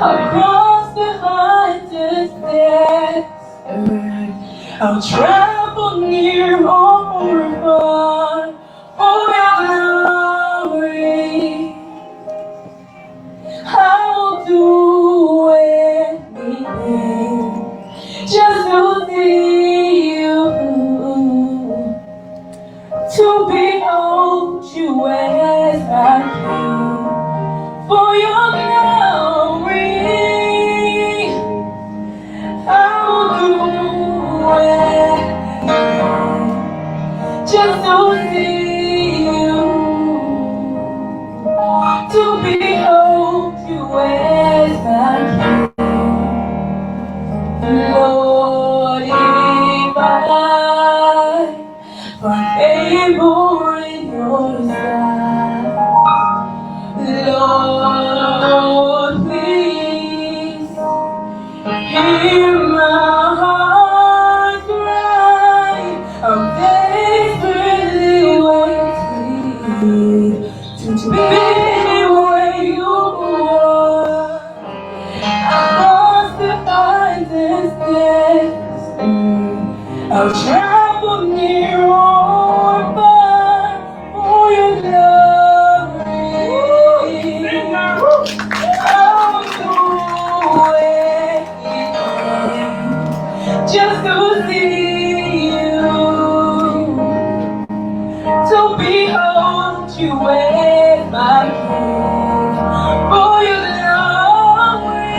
Across the hardest desert, I'll travel near or far for your glory. I'll do anything just to see you, to behold you as my King. For your glory, I'll do anything just to see you, to behold you as my King. Lord, if I find favor in your sight, Lord, please hear my heart cry. I'm desperately waiting to be where you are. Across the farthest distance, I'll travel near or far for your glory. I'll do anything just to see you, to behold you as my King. For your glory,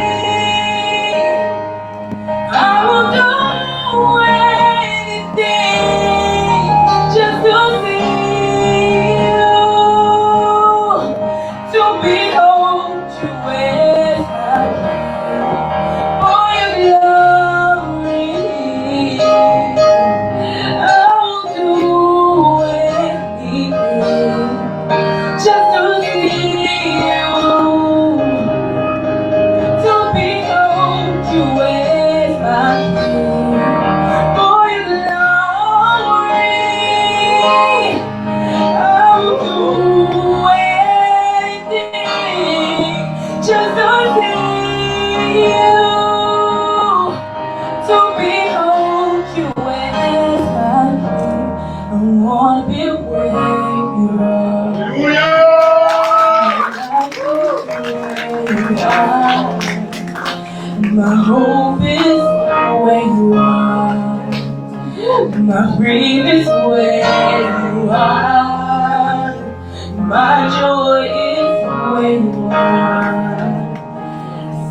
I will do anything just to see you, to behold you as my King. For your glory, I will do anything just to see you, to behold you as my King. For your glory, I'll do anything just to see you, to behold you as my King. I wanna be where you are. My hope is where you are. My dream is where you are. My joy is where you are.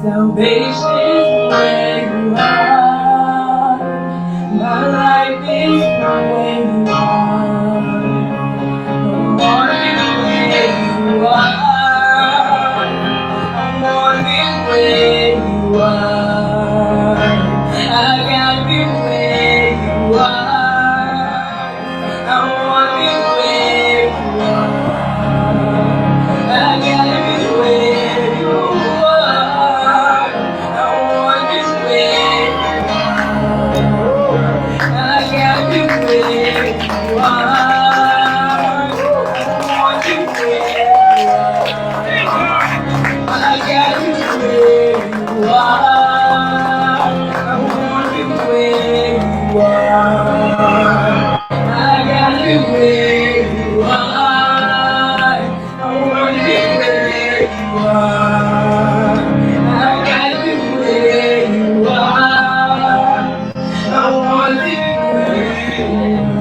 Salvation is where you are. My life is where you are. I wanna be where you are. I wanna be where you are. I gotta be where you are. I wanna be where you are. I gotta be where you are. I wanna be where you are. I gotta be where you are. I want you where you are. I gotta be where you are. I want you where you are. I gotta be where you are. I want you where you are. I gotta be where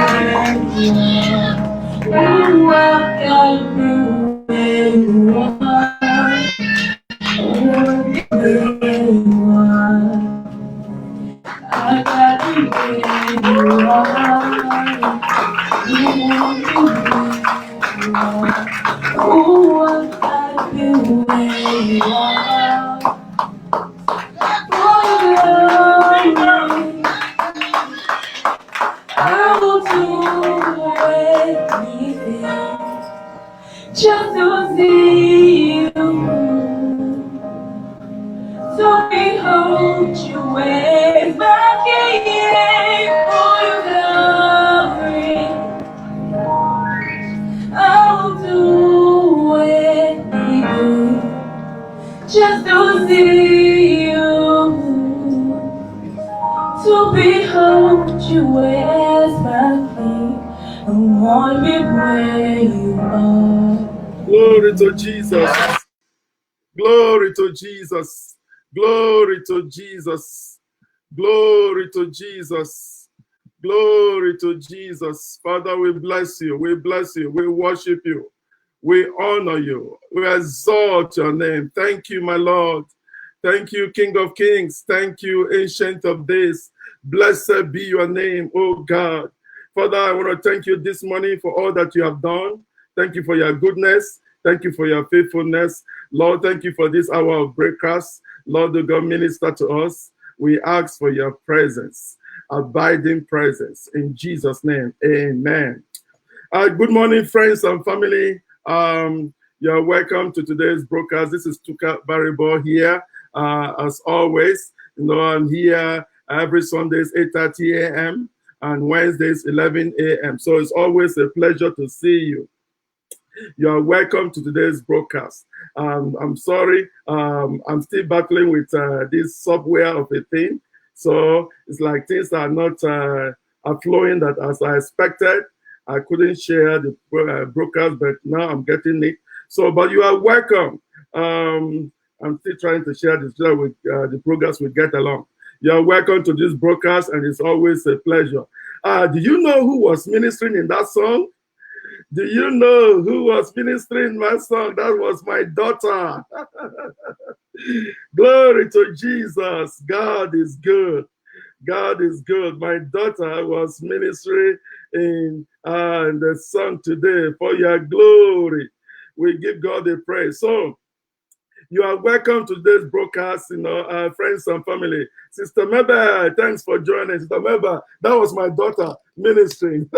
you are. I want you where you are. I gotta be where you are. I will do anything just to see you, to behold you as my King. For your glory, just to see you, to behold you as my King. I want to be where you are. Glory to Jesus. Glory to Jesus. Glory to Jesus. Glory to Jesus. Glory to Jesus. Father, we bless you. We bless you. We worship you. We honor you. We exalt your name. Thank you, my Lord. Thank you, King of Kings. Thank you, Ancient of Days. Blessed be your name, oh God. Father, I want to thank you this morning for all that you have done. Thank you for your goodness. Thank you for your faithfulness. Lord, thank you for this hour of breakfast. Lord, the God, minister to us. We ask for your presence, abiding presence. In Jesus' name, amen. Good morning, friends and family. You're welcome to today's broadcast. This is Tuka Baribo here. As always, I'm here every Sundays, 8:30 a.m. and Wednesdays, 11 a.m. So it's always a pleasure to see you. You're welcome to today's broadcast. I'm sorry, I'm still battling with this software of a thing. So it's like things are not flowing that as I expected. I couldn't share the broadcast, but now I'm getting it. So, but you are welcome. I'm still trying to share this with the progress we get along. You are welcome to this broadcast, and it's always a pleasure. Do you know who was ministering in that song? Do you know who was ministering my song? That was my daughter. Glory to Jesus. God is good. God is good. My daughter was ministering in the song today. For your glory, we give God the praise. So, you are welcome to today's broadcast, friends and family. Sister Meba, thanks for joining. Sister Meba, that was my daughter ministering.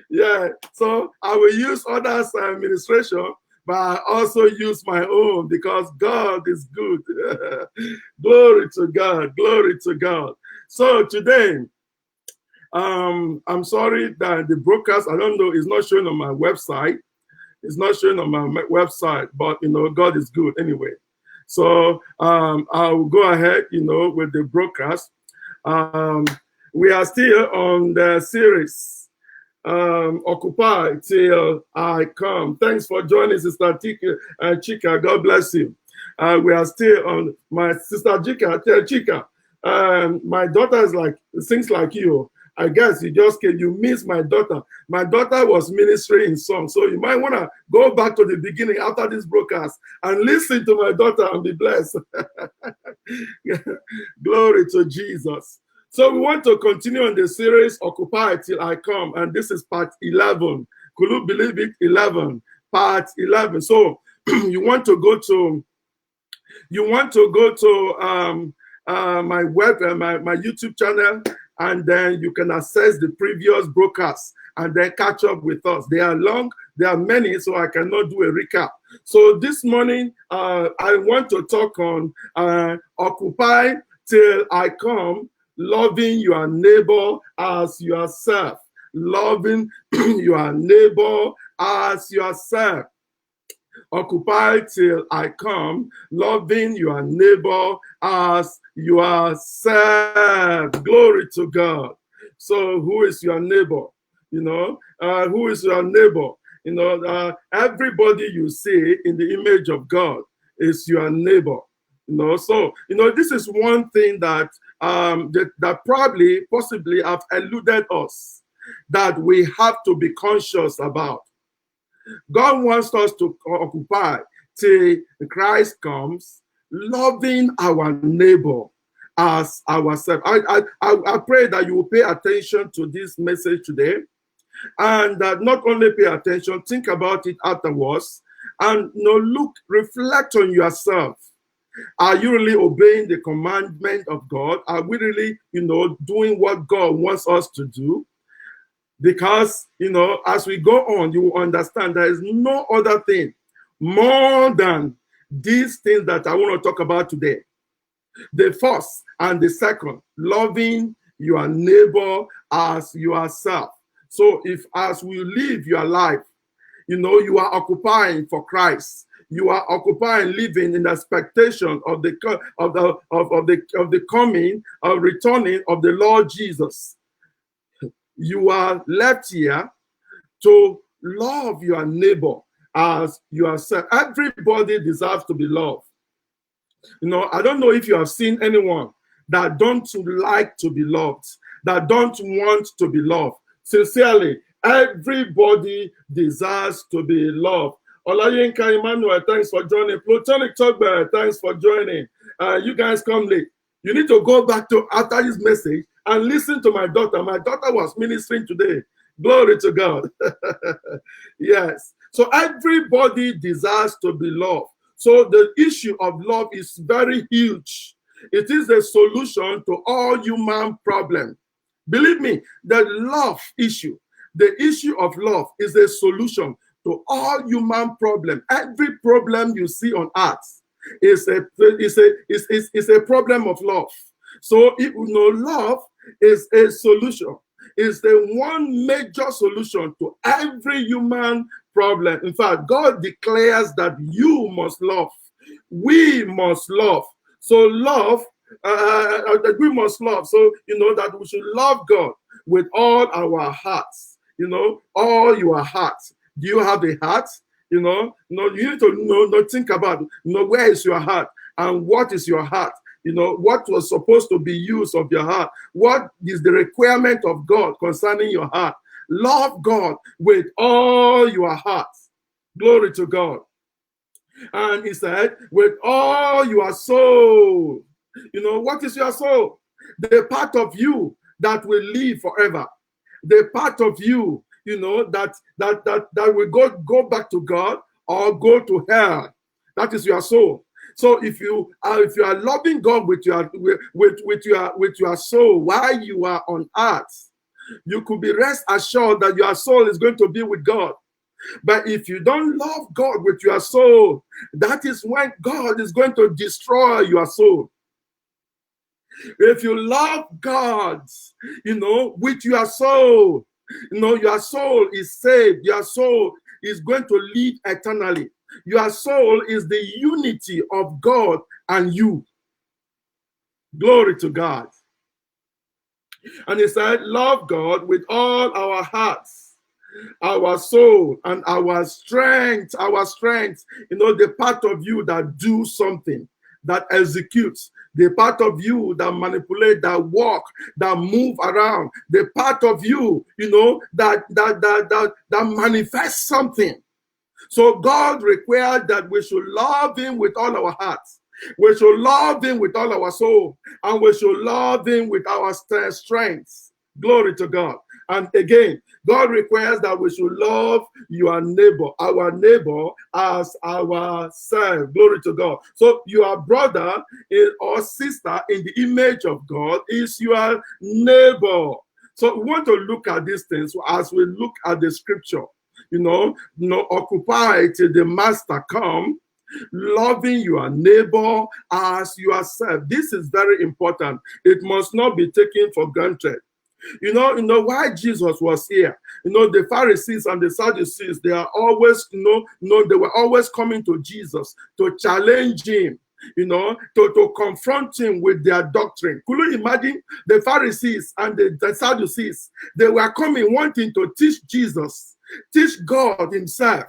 Yeah, so I will use others' administration, but I also use my own because God is good. Glory to God. Glory to God. So today, I'm sorry that the broadcast, I don't know, is not showing on my website. It's not showing on my website, but God is good anyway. So I'll go ahead, with the broadcast. We are still on the series, Occupy Till I Come. Thanks for joining, Sister Chika. God bless you. We are still on my sister Chika. My daughter sings like you. I guess you miss my daughter. My daughter was ministering in song. So you might want to go back to the beginning after this broadcast and listen to my daughter and be blessed. Glory to Jesus. So we want to continue on the series, Occupy Till I Come. And this is part 11. Could you believe it? 11. Part 11. So you want to go to my web, my YouTube channel, and then you can access the previous broadcasts and then catch up with us. They are long, there are many, so I cannot do a recap. So this morning, I want to talk on Occupy Till I Come, loving your neighbor as yourself. Loving your neighbor as yourself. Occupy till I come, loving your neighbor as yourself. Glory to God. So who is your neighbor? Who is your neighbor? Everybody you see in the image of God is your neighbor. So this is one thing that that possibly have eluded us, that we have to be conscious about. God wants us to occupy till Christ comes, loving our neighbor as ourselves. I pray that you will pay attention to this message today, and not only pay attention, think about it afterwards, and reflect on yourself. Are you really obeying the commandment of God? Are we really, doing what God wants us to do? Because, as we go on, you will understand there is no other thing more than these things that I want to talk about today. The first and the second, loving your neighbor as yourself. So as we live your life, you are occupying for Christ. you are occupying, living in expectation of the coming, of returning of the Lord Jesus. You are left here to love your neighbor as yourself. Everybody deserves to be loved. You know, I don't know if you have seen anyone that don't like to be loved, that don't want to be loved. Sincerely, everybody deserves to be loved. Olayinka Emmanuel, thanks for joining. Plutonic Tugber, thanks for joining. You guys come late. You need to go back to after this message and listen to my daughter. My daughter was ministering today. Glory to God. Yes. So everybody deserves to be loved. So the issue of love is very huge. It is a solution to all human problems. Believe me, the love issue, the issue of love is a solution to all human problems. Every problem you see on earth is a problem of love. So if you know, love is a solution. Is the one major solution to every human problem. In fact, God declares that you must love. We must love. So love, we must love. So, you know, that we should love God with all our hearts. You know, all your heart. Do you have a heart? You know, you need to think about, where is your heart and what is your heart? You know, what was supposed to be used of your heart? What is the requirement of God concerning your heart? Love God with all your heart. Glory to God. And he said, with all your soul. You know, what is your soul? The part of you that will live forever. The part of you, you know, that will go back to God or go to hell. That is your soul. So if you are loving God with your soul while you are on earth, you could be rest assured that your soul is going to be with God. But if you don't love God with your soul, that is when God is going to destroy your soul. If you love God, you know, with your soul, you know, your soul is saved. Your soul is going to live eternally. Your soul is the unity of God and you. Glory to God. And he said, love God with all our hearts, our soul, and our strength. Our strength, you know, the part of you that do something, that executes, the part of you that manipulate, that walk, that move around, the part of you, you know, that manifests something. So God required that we should love him with all our hearts. We should love him with all our soul. And we should love him with our strength. Glory to God. And again, God requires that we should love our neighbor as ourselves. Glory to God. So your brother or sister in the image of God is your neighbor. So we want to look at these things as we look at the scripture. You know, occupy till the master come, loving your neighbor as yourself. This is very important. It must not be taken for granted. You know why Jesus was here. You know, the Pharisees and the Sadducees, they are always, they were always coming to Jesus to challenge him, you know, to confront him with their doctrine. Could you imagine the Pharisees and the Sadducees? They were coming wanting to teach Jesus, teach God himself.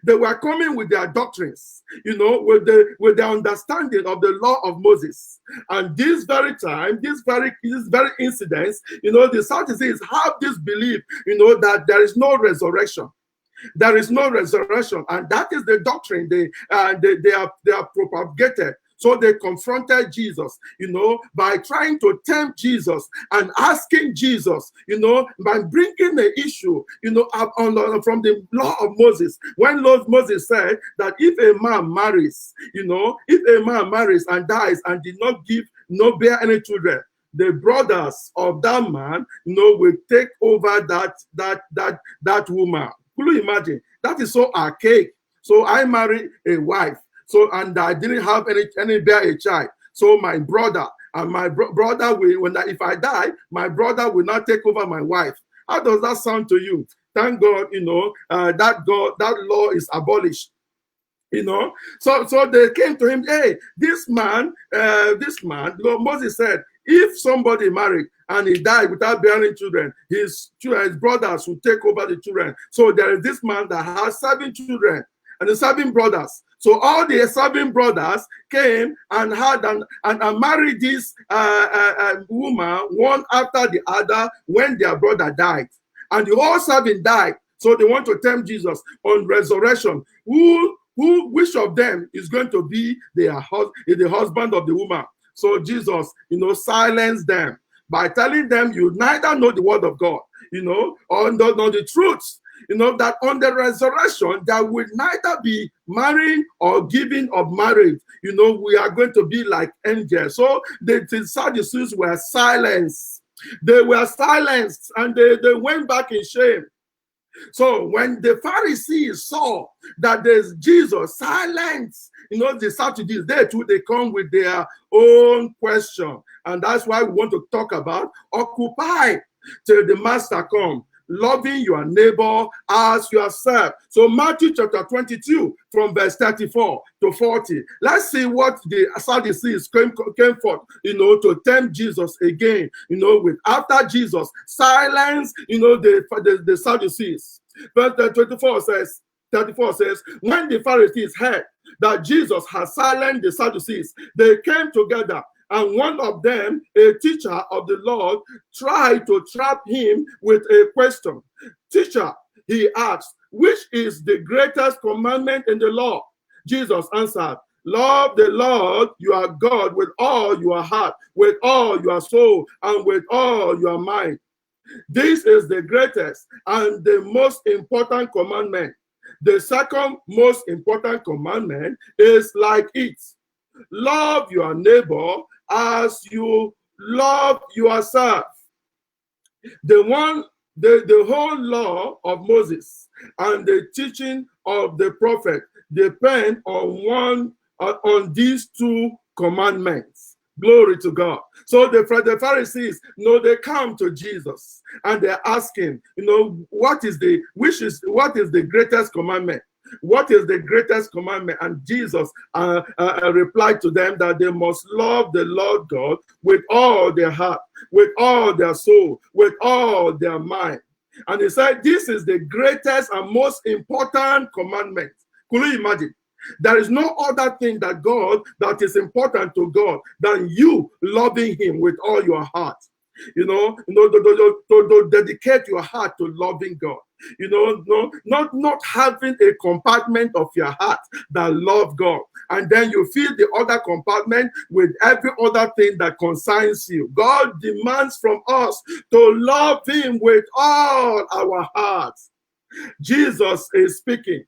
They were coming with their doctrines, you know, with their understanding of the law of Moses. And this very time, this very incidents, you know, the Sadducees have this belief, you know, that there is no resurrection. There is no resurrection, and that is the doctrine they are propagated. So they confronted Jesus, you know, by trying to tempt Jesus and asking Jesus, you know, by bringing the issue, you know, from the law of Moses. When Lord Moses said that if a man marries, you know, if a man marries and dies and did not bear any children, the brothers of that man, you know, will take over that woman. Could you imagine? That is so archaic. So I marry a wife. So, and I didn't have any bear a child. So my brother and my brother will, if I die, my brother will not take over my wife. How does that sound to you? Thank God, you know, that law is abolished. So they came to him. Hey, this man, Moses said, if somebody married and he died without bearing children, his brothers will take over the children. So there is this man that has 7 children and the 7 brothers. So all the 7 brothers came and had and married this woman one after the other when their brother died, and the whole 7 died. So they want to tempt Jesus on resurrection. Which of them is going to be the husband of the woman? So Jesus, silenced them by telling them, you neither know the word of God, or know the truth, that on the resurrection, there will neither be marrying or giving of marriage. We are going to be like angels. So the Sadducees were silenced. They were silenced and they went back in shame. So when the Pharisees saw that there's Jesus silence, the Sadducees, they come with their own question. And that's why we want to talk about occupy till the master come, loving your neighbor as yourself. So Matthew chapter 22 from verse 34 to 40. Let's see what the Sadducees came forth, to tempt Jesus again, with after Jesus silence, the Sadducees. Verse 34 says, when the Pharisees heard that Jesus had silenced the Sadducees, they came together. And one of them, a teacher of the law, tried to trap him with a question. Teacher, he asked, which is the greatest commandment in the law? Jesus answered, love the Lord your God with all your heart, with all your soul, and with all your mind. This is the greatest and the most important commandment. The second most important commandment is like it. Love your neighbor as you love yourself. The whole law of Moses and the teaching of the prophet depend on these 2 commandments. Glory to God. So the Pharisees, they come to Jesus and they're asking, what is the greatest commandment? What is the greatest commandment? And Jesus replied to them that they must love the Lord God with all their heart, with all their soul, with all their mind. And he said, this is the greatest and most important commandment. Could you imagine? There is no other thing that is important to God than you loving him with all your heart. To dedicate your heart to loving God. Not having a compartment of your heart that love God, and then you fill the other compartment with every other thing that concerns you. God demands from us to love him with all our hearts. Jesus is speaking.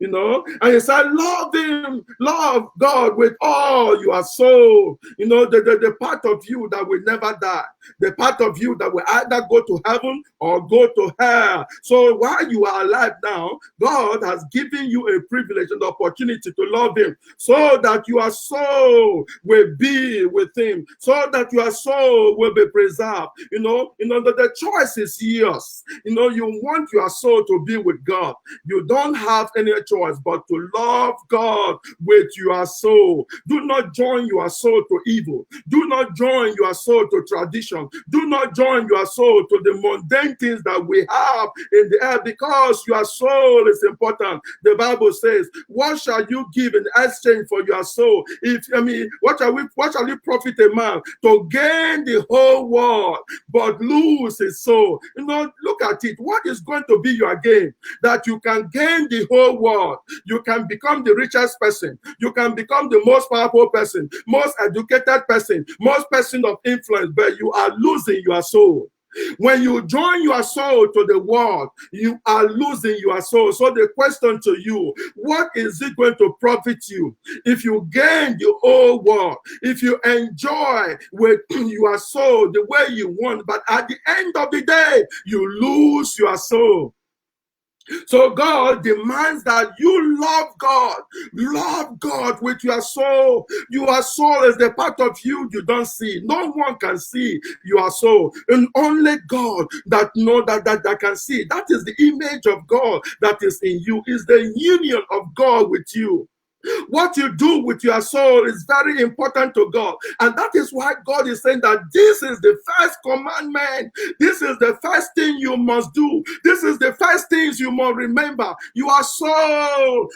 And he said, love him, love God with all your soul. The part of you that will never die, the part of you that will either go to heaven or go to hell. So while you are alive now, God has given you a privilege and opportunity to love him, so that your soul will be with him, so that your soul will be preserved. The choice is yours. You want your soul to be with God. You don't have any choice but to love God with your soul. Do not join your soul to evil. Do not join your soul to tradition. Do not join your soul to the mundane things that we have in the earth, because your soul is important. The Bible says, what shall you give in exchange for your soul? What shall you profit a man to gain the whole world but lose his soul? Look at it. What is going to be your gain? That you can gain the whole world. You can become the richest person. You can become the most powerful person, most educated person, most person of influence, but you are losing your soul. When you join your soul to the world, you are losing your soul. So the question to you, what is it going to profit you if you gain the whole world, if you enjoy with your soul the way you want, but at the end of the day, you lose your soul? So God demands that you love God with your soul. Your soul is the part of you don't see. No one can see your soul, and only God that can see. That is the image of God that is in you, is the union of God with you. What you do with your soul is very important to God. And that is why God is saying that this is the first commandment. This is the first thing you must do. This is the first things you must remember. Your soul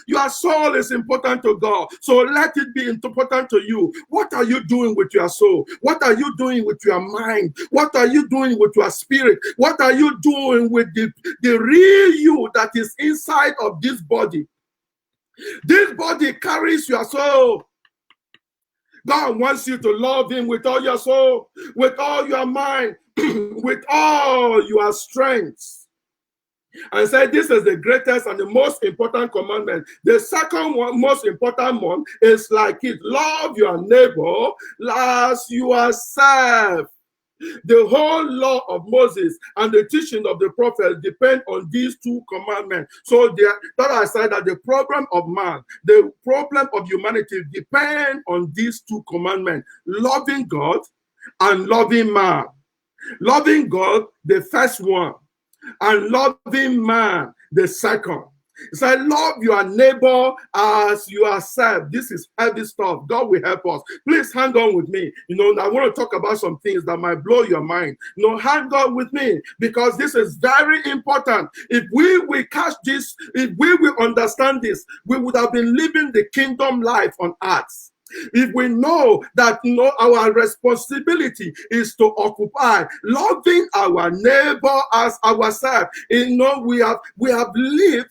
is important to God. So let it be important to you. What are you doing with your soul? What are you doing with your mind? What are you doing with your spirit? What are you doing with the real you that is inside of this body? This body carries your soul. God wants you to love him with all your soul, with all your mind, with all your strength. And say this is the greatest and the most important commandment. The second one, most important one, is like it. Love your neighbor as yourself. The whole law of Moses and the teaching of the prophets depend on these two commandments. So that I said that the problem of man, the problem of humanity depend on these two commandments: loving God and loving man. Loving God, the first one, and loving man, the second. So love your neighbor as yourself. This is heavy stuff. God will help us. Please hang on with me. I want to talk about some things that might blow your mind. Hang on with me, because this is very important. If we will catch this, if we will understand this, we would have been living the kingdom life on earth. If we know that our responsibility is to occupy loving our neighbor as ourselves, we would have lived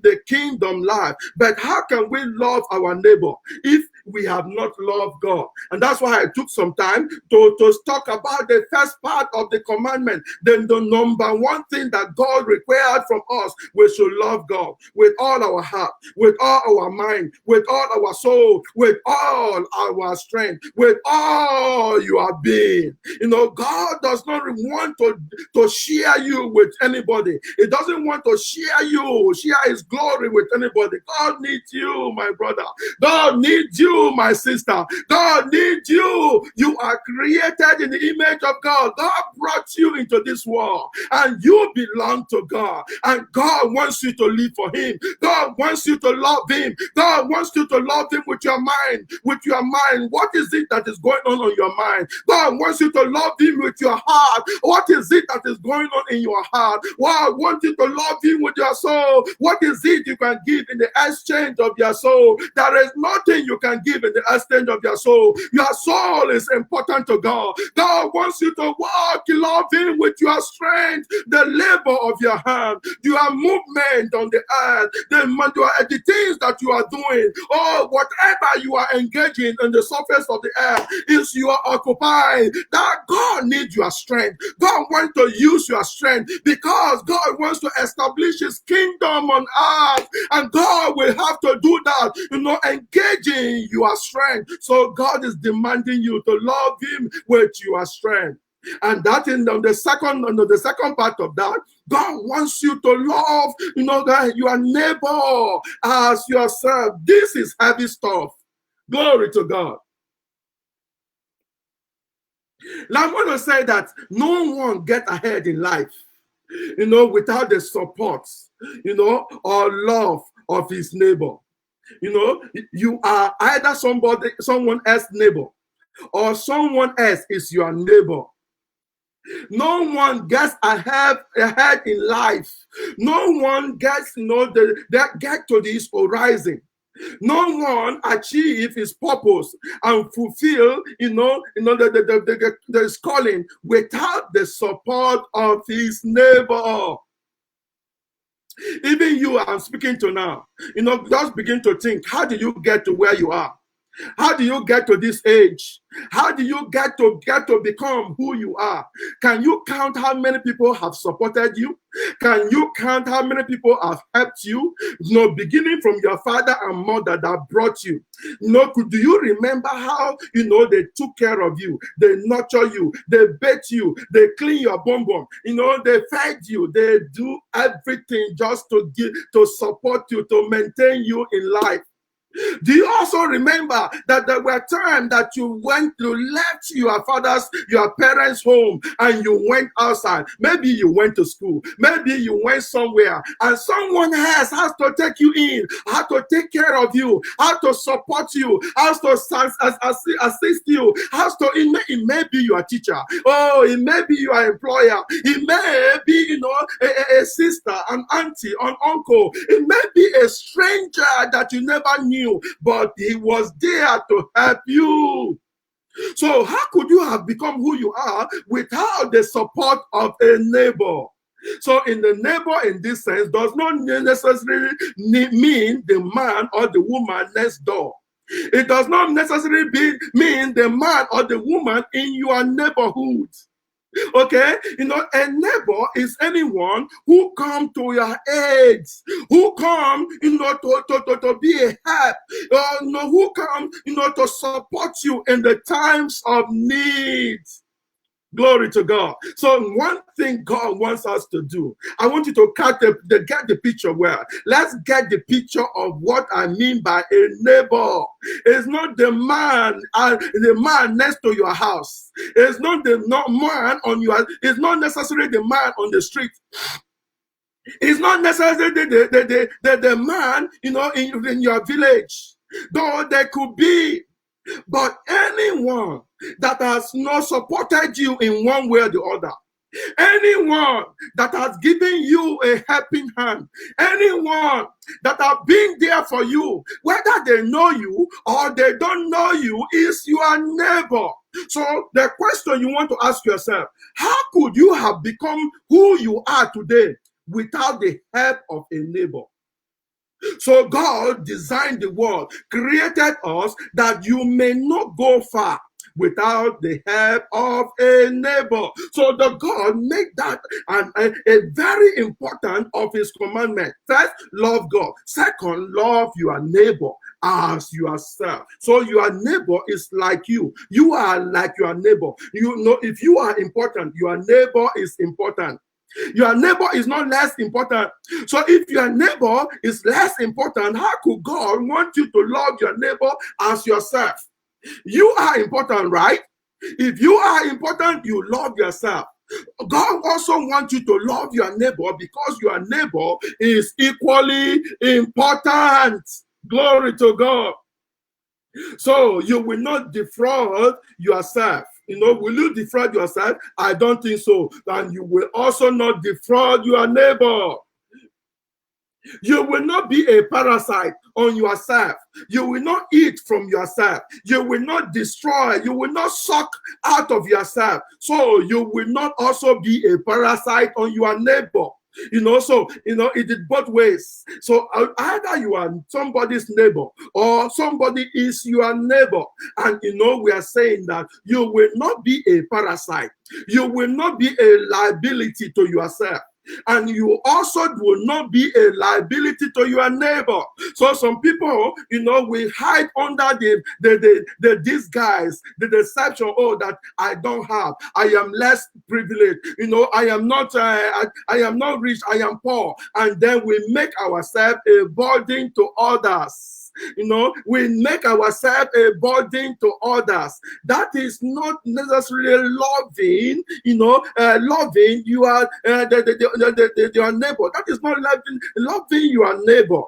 the kingdom life. But how can we love our neighbor if we have not loved God? And that's why I took some time to talk about the first part of the commandment. Then the number one thing that God required from us, we should love God with all our heart, with all our mind, with all our soul, with all our strength, with all your being. God does not want to share you with anybody. He doesn't want to share his glory with anybody. God needs you, my brother. God needs you, my sister. God needs you. You are created in the image of God. God brought you into this world, and you belong to God. And God wants you to live for him. God wants you to love him. God wants you to love him with your mind. What is it that is going on your mind? God wants you to love him with your heart. What is it that is going on in your heart? Well, I want you to love him with your soul. What is it you can give in the exchange of your soul? There is nothing you can give in the exchange of your soul. Your soul is important to God. God wants you to love him with your strength, the labor of your hand, your movement on the earth, the things that you are doing, or whatever you are engaging on the surface of the earth, is you are occupied. That God needs your strength. God wants to use your strength, because God wants to establish his kingdom on earth, and God will have to do that, engaging your strength. So God is demanding you to love him with your strength. And that in the second part of that, God wants you to love, your neighbor as yourself. This is heavy stuff. Glory to God. Now, I want to say that no one gets ahead in life, without the support, or love of his neighbor. You are either someone else's neighbor, or someone else is your neighbor. No one gets ahead in life. No one gets, get to this horizon. No one achieve his purpose and fulfill, his calling without the support of his neighbor. Even you I'm speaking to now, just begin to think, how do you get to where you are? How do you get to this age? How do you get to become who you are? Can you count how many people have supported you? Can you count how many people have helped you? Beginning from your father and mother that brought you. Do you remember how they took care of you? They nurture you, they bathe you, they clean your bum bum. They fed you, they do everything just to support you, to maintain you in life. Do you also remember that there were times that you left your parents' home and you went outside? Maybe you went to school, maybe you went somewhere, and someone else has to take you in, how to take care of you, how to support you, how to assist you, it may be your teacher, oh, it may be your employer, it may be, a sister, an auntie, an uncle, it may be a stranger that you never knew, but he was there to help you. So how could you have become who you are without the support of a neighbor? So in the neighbor in this sense does not necessarily mean the man or the woman next door. It does not necessarily mean the man or the woman in your neighborhood. Okay, a neighbor is anyone who come to your aid, who come, to be a help, who come, to support you in the times of need. Glory to God. So one thing God wants us to do, I want you to get the picture well. Let's get the picture of what I mean by a neighbor. It's not the man next to your house. It's not the man it's not necessarily the man on the street. It's not necessarily the man, in your village. Though there could be. But anyone that has not supported you in one way or the other, anyone that has given you a helping hand, anyone that have been there for you, whether they know you or they don't know you, is your neighbor. So the question you want to ask yourself, how could you have become who you are today without the help of a neighbor? So God designed the world, created us that you may not go far without the help of a neighbor. So the God made that a very important of his commandment. First, love God. Second, love your neighbor as yourself. So your neighbor is like you. You are like your neighbor. If you are important, your neighbor is important. Your neighbor is not less important. So if your neighbor is less important, how could God want you to love your neighbor as yourself? You are important, right? If you are important, you love yourself. God also wants you to love your neighbor because your neighbor is equally important. Glory to God. So you will not defraud yourself. Will you defraud yourself? I don't think so. And you will also not defraud your neighbor. You will not be a parasite on yourself. You will not eat from yourself. You will not destroy. You will not suck out of yourself. So you will not also be a parasite on your neighbor. It is both ways. So either you are somebody's neighbor or somebody is your neighbor. And we are saying that you will not be a parasite. You will not be a liability to yourself. And you also will not be a liability to your neighbor. So some people, will hide under the disguise, the deception, that I don't have, I am less privileged, I am not rich, I am poor, and then we make ourselves a burden to others. We make ourselves a burden to others. That is not necessarily loving, loving your neighbor. That is not loving your neighbor.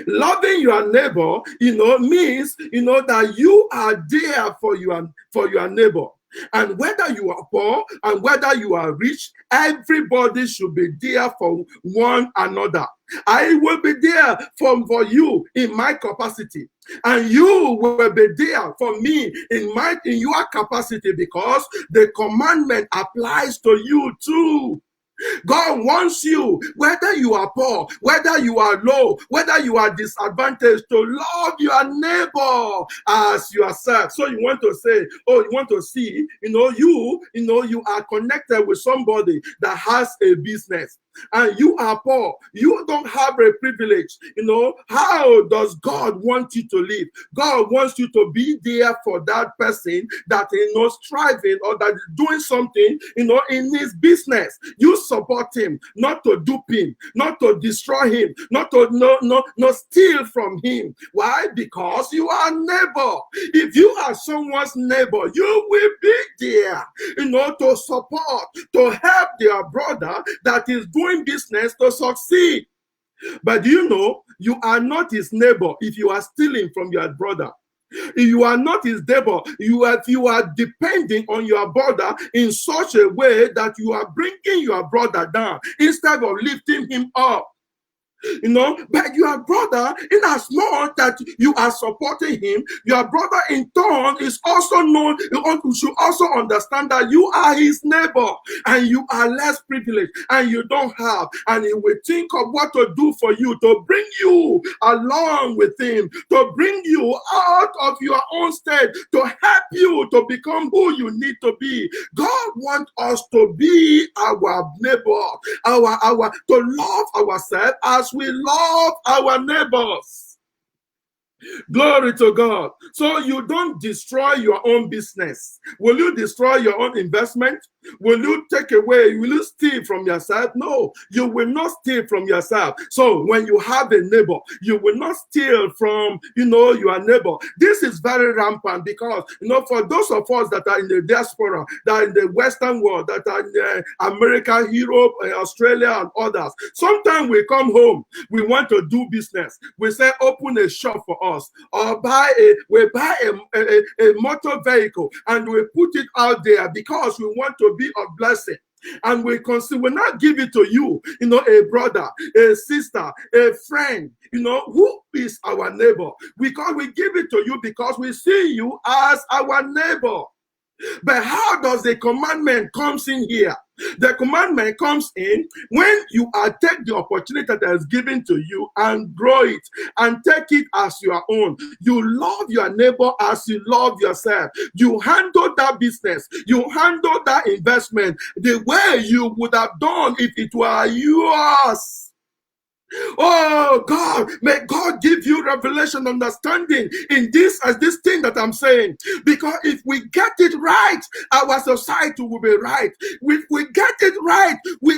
Loving your neighbor, means, that you are there for your neighbor. And whether you are poor and whether you are rich, everybody should be there for one another. I will be there for you in my capacity, and you will be there for me in your capacity, because the commandment applies to you too. God wants you, whether you are poor, whether you are low, whether you are disadvantaged, to love your neighbor as yourself. So you want to say, you want to see, you are connected with somebody that has a business, and you are poor, you don't have a privilege. How does God want you to live? God wants you to be there for that person that is striving or that is doing something, in his business. You support him, not to dupe him, not to destroy him, not to no steal from him. Why? Because you are neighbor. If you are someone's neighbor, you will be there, to support, to help their brother that is doing business to succeed. But you are not his neighbor if you are stealing from your brother. If you are not his neighbor, you are depending on your brother in such a way that you are bringing your brother down instead of lifting him up. But your brother, in as much that you are supporting him, your brother in turn is also known, you should also understand that you are his neighbor and you are less privileged and you don't have, and he will think of what to do for you to bring you along with him, to bring you out of your own state, to help you to become who you need to be. God wants us to be our neighbor, to love ourselves as we love our neighbors. Glory to God. So you don't destroy your own business. Will you destroy your own investment? Will you take away? Will you steal from yourself? No, you will not steal from yourself. So when you have a neighbor, you will not steal from, your neighbor. This is very rampant because, for those of us that are in the diaspora, that are in the Western world, that are in America, Europe, Australia, and others, sometimes we come home, we want to do business. We say, open a shop for us, or we buy a motor vehicle and we put it out there because we want to be of blessing. And we will not give it to you, a brother, a sister, a friend, who is our neighbor. Because we give it to you because we see you as our neighbor. But how does the commandment comes in here? The commandment comes in when you take the opportunity that is given to you and grow it and take it as your own. You love your neighbor as you love yourself. You handle that business. You handle that investment the way you would have done if it were yours. Oh God, may God give you revelation, understanding in this thing that I'm saying. Because if we get it right, our society will be right. If we get it right, we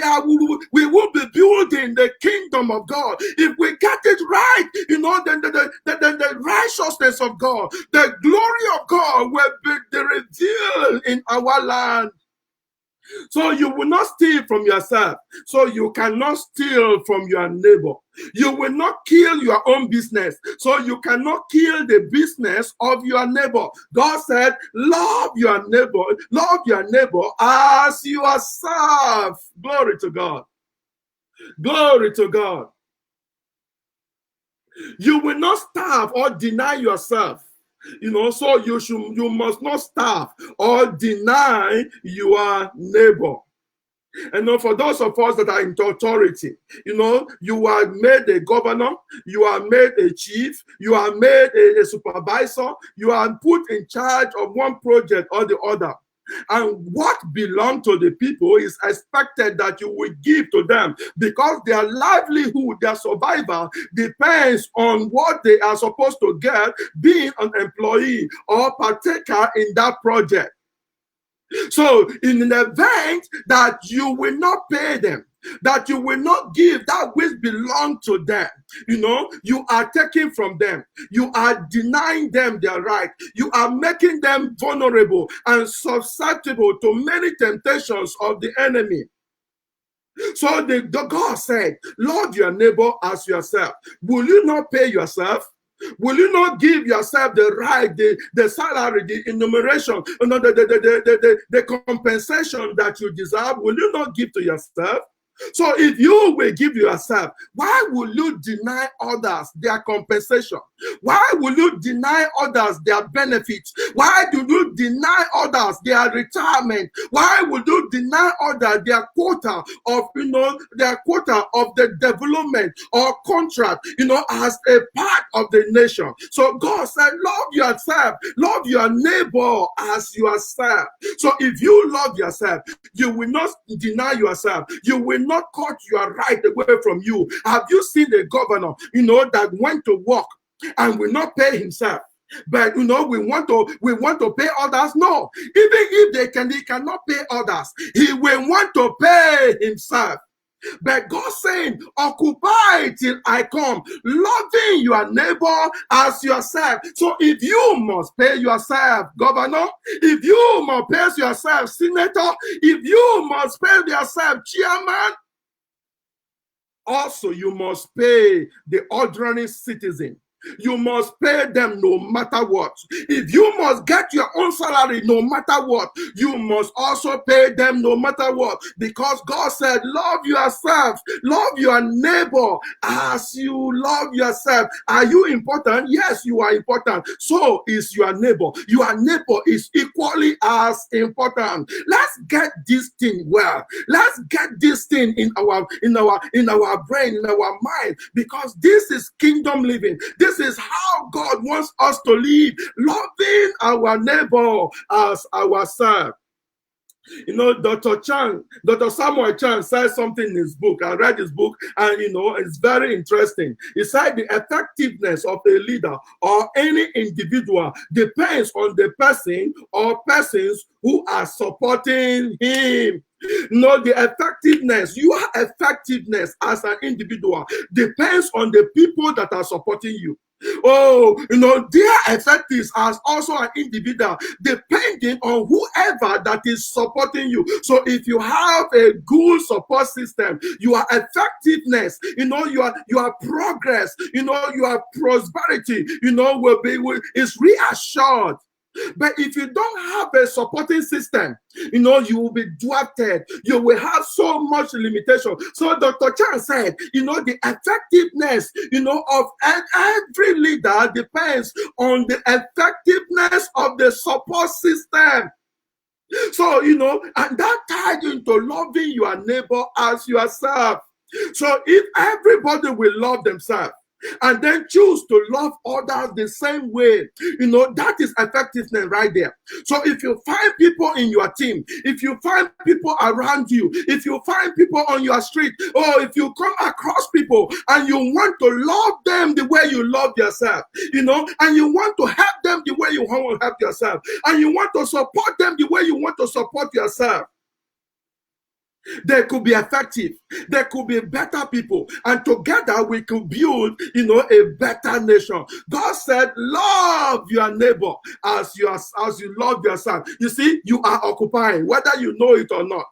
will be building the kingdom of God. If we get it right, then the righteousness of God, the glory of God will be revealed in our land. So you will not steal from yourself. So you cannot steal from your neighbor. You will not kill your own business. So you cannot kill the business of your neighbor. God said, love your neighbor as yourself. Glory to God. Glory to God. You will not starve or deny yourself. So you must not starve or deny your neighbor. And for those of us that are in authority, you are made a governor, you are made a chief, you are made a supervisor, you are put in charge of one project or the other. And what belongs to the people is expected that you will give to them, because their livelihood, their survival depends on what they are supposed to get being an employee or partaker in that project. So in the event that you will not pay them, that you will not give that which belongs to them, you are taking from them. You are denying them their right. You are making them vulnerable and susceptible to many temptations of the enemy. So the God said, love your neighbor as yourself. Will you not pay yourself? Will you not give yourself the right, the salary, the enumeration, the compensation that you deserve? Will you not give to yourself? So if you will give yourself, why will you deny others their compensation? Why will you deny others their benefits? Why do you deny others their retirement? Why will you deny others their quota of, their quota of the development or contract, as a part of the nation? So God said, love yourself, love your neighbor as yourself. So if you love yourself, you will not deny yourself. You will not cut your right away from you. Have you seen the governor, that went to work and will not pay himself? But we want to pay others. No, even if he cannot pay others, he will want to pay himself. But God saying, occupy till I come, loving your neighbor as yourself. So if you must pay yourself, governor, if you must pay yourself, senator, if you must pay yourself, chairman, also you must pay the ordinary citizen. You must pay them no matter what. If you must get your own salary no matter what, you must also pay them no matter what. Because God said, love yourself, love your neighbor as you love yourself. Are you important? Yes, you are important. So is your neighbor. Your neighbor is equally as important. Let's get this thing well. Let's get this thing in our brain, in our mind, because this is kingdom living. This is how God wants us to live, loving our neighbor as ourselves. Dr. Samuel Chan says something in his book. I read his book, and it's very interesting. He said the effectiveness of a leader or any individual depends on the person or persons who are supporting him. The effectiveness, your effectiveness as an individual depends on the people that are supporting you. Their effectiveness as also an individual depending on whoever that is supporting you. So if you have a good support system, your effectiveness, your progress, your prosperity, is reassured. But if you don't have a supporting system, you will be thwarted. You will have so much limitation. So Dr. Chan said, the effectiveness, of every leader depends on the effectiveness of the support system. So, and that tied into loving your neighbor as yourself. So if everybody will love themselves, and then choose to love others the same way, that is effectiveness right there. So if you find people in your team, if you find people around you, if you find people on your street, or if you come across people and you want to love them the way you love yourself, and you want to help them the way you want to help yourself, and you want to support them the way you want to support yourself, they could be effective. They could be better people. And together we could build, a better nation. God said, love your neighbor as you love yourself. You see, you are occupying, whether you know it or not.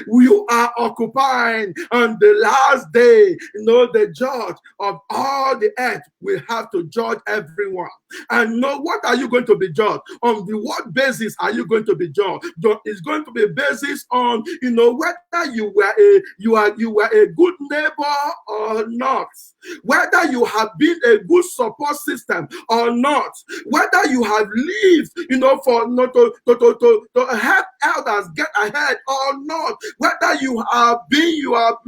You are occupying on the last day. The judge of all the earth will have to judge everyone. And what are you going to be judged? On what basis are you going to be judged? It's going to be a basis on, whether you were a good neighbor or not. Whether you have been a good support system or not, whether you have lived, to help elders get ahead or not, whether you have been your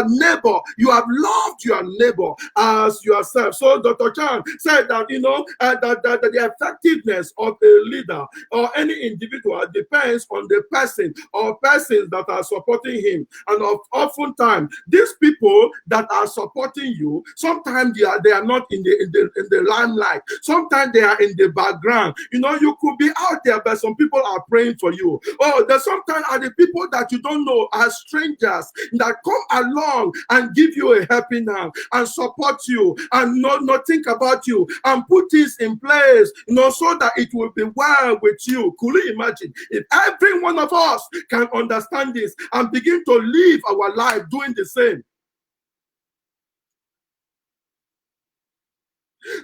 neighbor, you have loved your neighbor as yourself. So Dr. Chan said that that the effectiveness of a leader or any individual depends on the person or persons that are supporting him. And oftentimes these people that are supporting you, sometimes they are not in the limelight. Sometimes they are in the background. You could be out there, but some people are praying for you. There's sometimes are the people that you don't know, are strangers that come along and give you a helping hand and support you and not think about you and put things in place, so that it will be well with you. Could you imagine if every one of us can understand this and begin to live our life doing the same?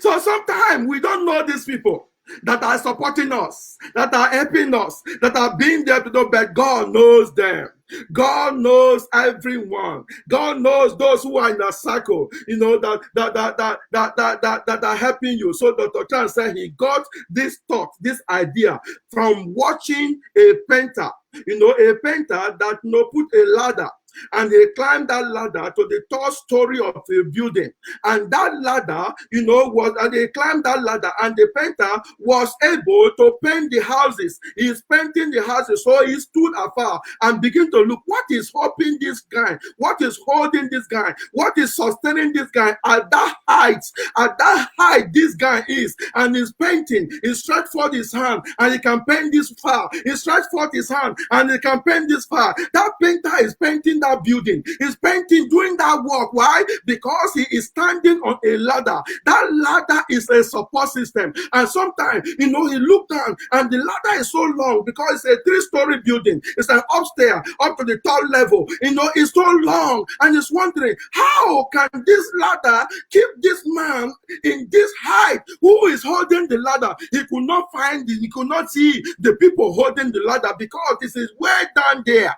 So sometimes we don't know these people that are supporting us, that are helping us, that are being there to do, but God knows them. God knows everyone. God knows those who are in a circle, that are helping you. So Dr. Chan said he got this thought, this idea from watching a painter, a painter that put a ladder and he climbed that ladder to the third story of the building. And that ladder, and they climbed that ladder, and the painter was able to paint the houses. He's painting the houses, so he stood afar and began to look. What is helping this guy? What is holding this guy? What is sustaining this guy at that height? At that height, this guy is, and he's painting. He stretched forth his hand, and he can paint this far. He stretched forth his hand, and he can paint this far. That painter is painting that building. He's painting, doing that work. Why? Because he is standing on a ladder. That ladder is a support system. And sometimes, he looked down, and the ladder is so long because it's a 3-story building. It's an upstairs, up to the third level. It's so long, and he's wondering, how can this ladder keep this man in this height? Who is holding the ladder? He could not find it. He could not see the people holding the ladder because this is way down there.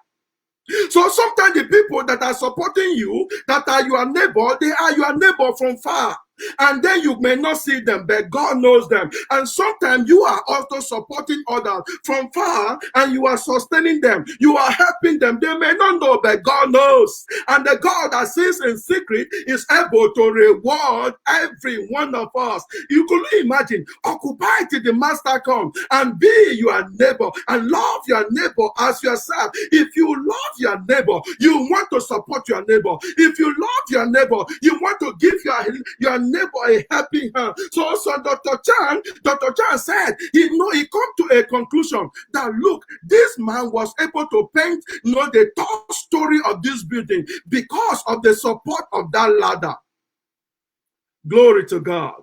So sometimes the people that are supporting you, that are your neighbor, they are your neighbor from far. And then you may not see them, but God knows them. And sometimes you are also supporting others from far, and you are sustaining them. You are helping them. They may not know, but God knows. And the God that sees in secret is able to reward every one of us. You could imagine, occupy till the master comes, and be your neighbor, and love your neighbor as yourself. If you love your neighbor, you want to support your neighbor. If you love your neighbor, you want to give your neighbor a helping hand. So Dr. Chan said, he come to a conclusion that, look, this man was able to paint the top story of this building because of the support of that ladder. Glory to God.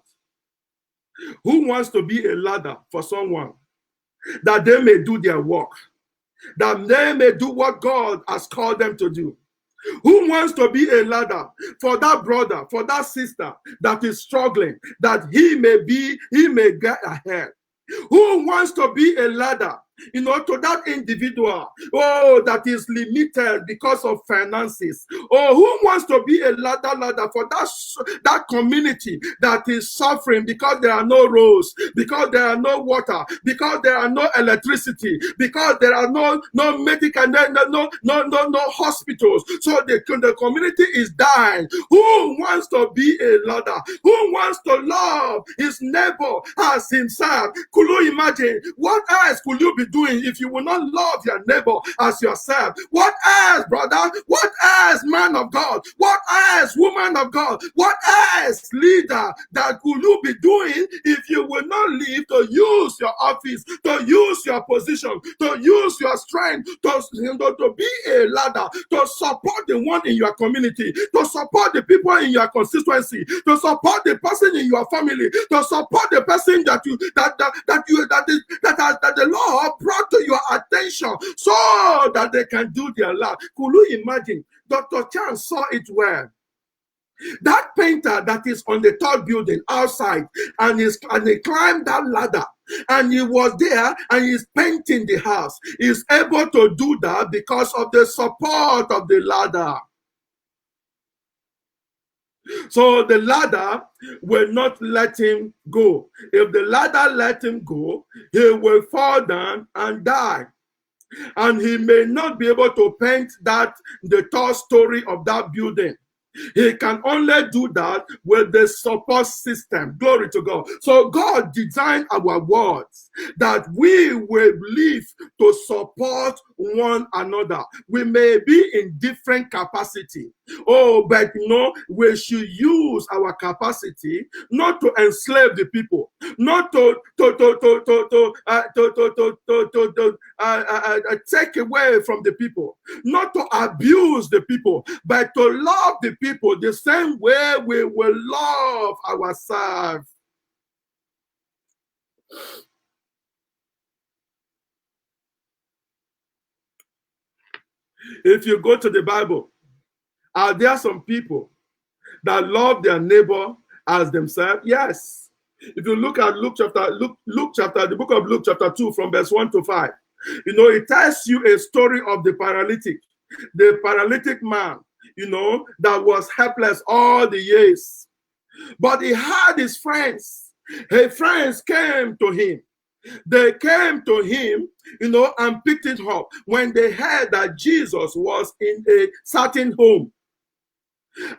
Who wants to be a ladder for someone that they may do their work, that they may do what God has called them to do? Who wants to be a ladder for that brother, for that sister that is struggling, that he may get ahead? Who wants to be a ladder, to that individual, that is limited because of finances? Or who wants to be a ladder for that community that is suffering because there are no roads, because there are no water, because there are no electricity, because there are no medical, no hospitals. So the community is dying. Who wants to be a ladder? Who wants to love his neighbor as himself? Could you imagine what else could you be doing if you will not love your neighbor as yourself? What else, brother? What else, man of God? What else, woman of God? What else, leader, that could you be doing if you will not live to use your office, to use your position, to use your strength, to be a ladder, to support the one in your community, to support the people in your constituency, to support the person in your family, to support the person that the Lord brought to your attention so that they can do their life. Could you imagine? Dr. Chan saw it well. That painter that is on the third building outside, and he climbed that ladder, and he was there, and he's painting the house. He's able to do that because of the support of the ladder. So the ladder will not let him go. If the ladder let him go, he will fall down and die. And he may not be able to paint the third story of that building. He can only do that with the support system. Glory to God. So God designed our words that we will live to support one another. We may be in different capacity. But we should use our capacity not to enslave the people, not to take away from the people, not to abuse the people, but to love the people the same way we will love ourselves. If you go to the Bible, are there some people that love their neighbor as themselves? Yes. If you look at the book of Luke chapter 2 from verse 1 to 5, it tells you a story of the paralytic man, that was helpless all the years. But he had his friends. His friends came to him. They came to him, and picked it up when they heard that Jesus was in a certain home.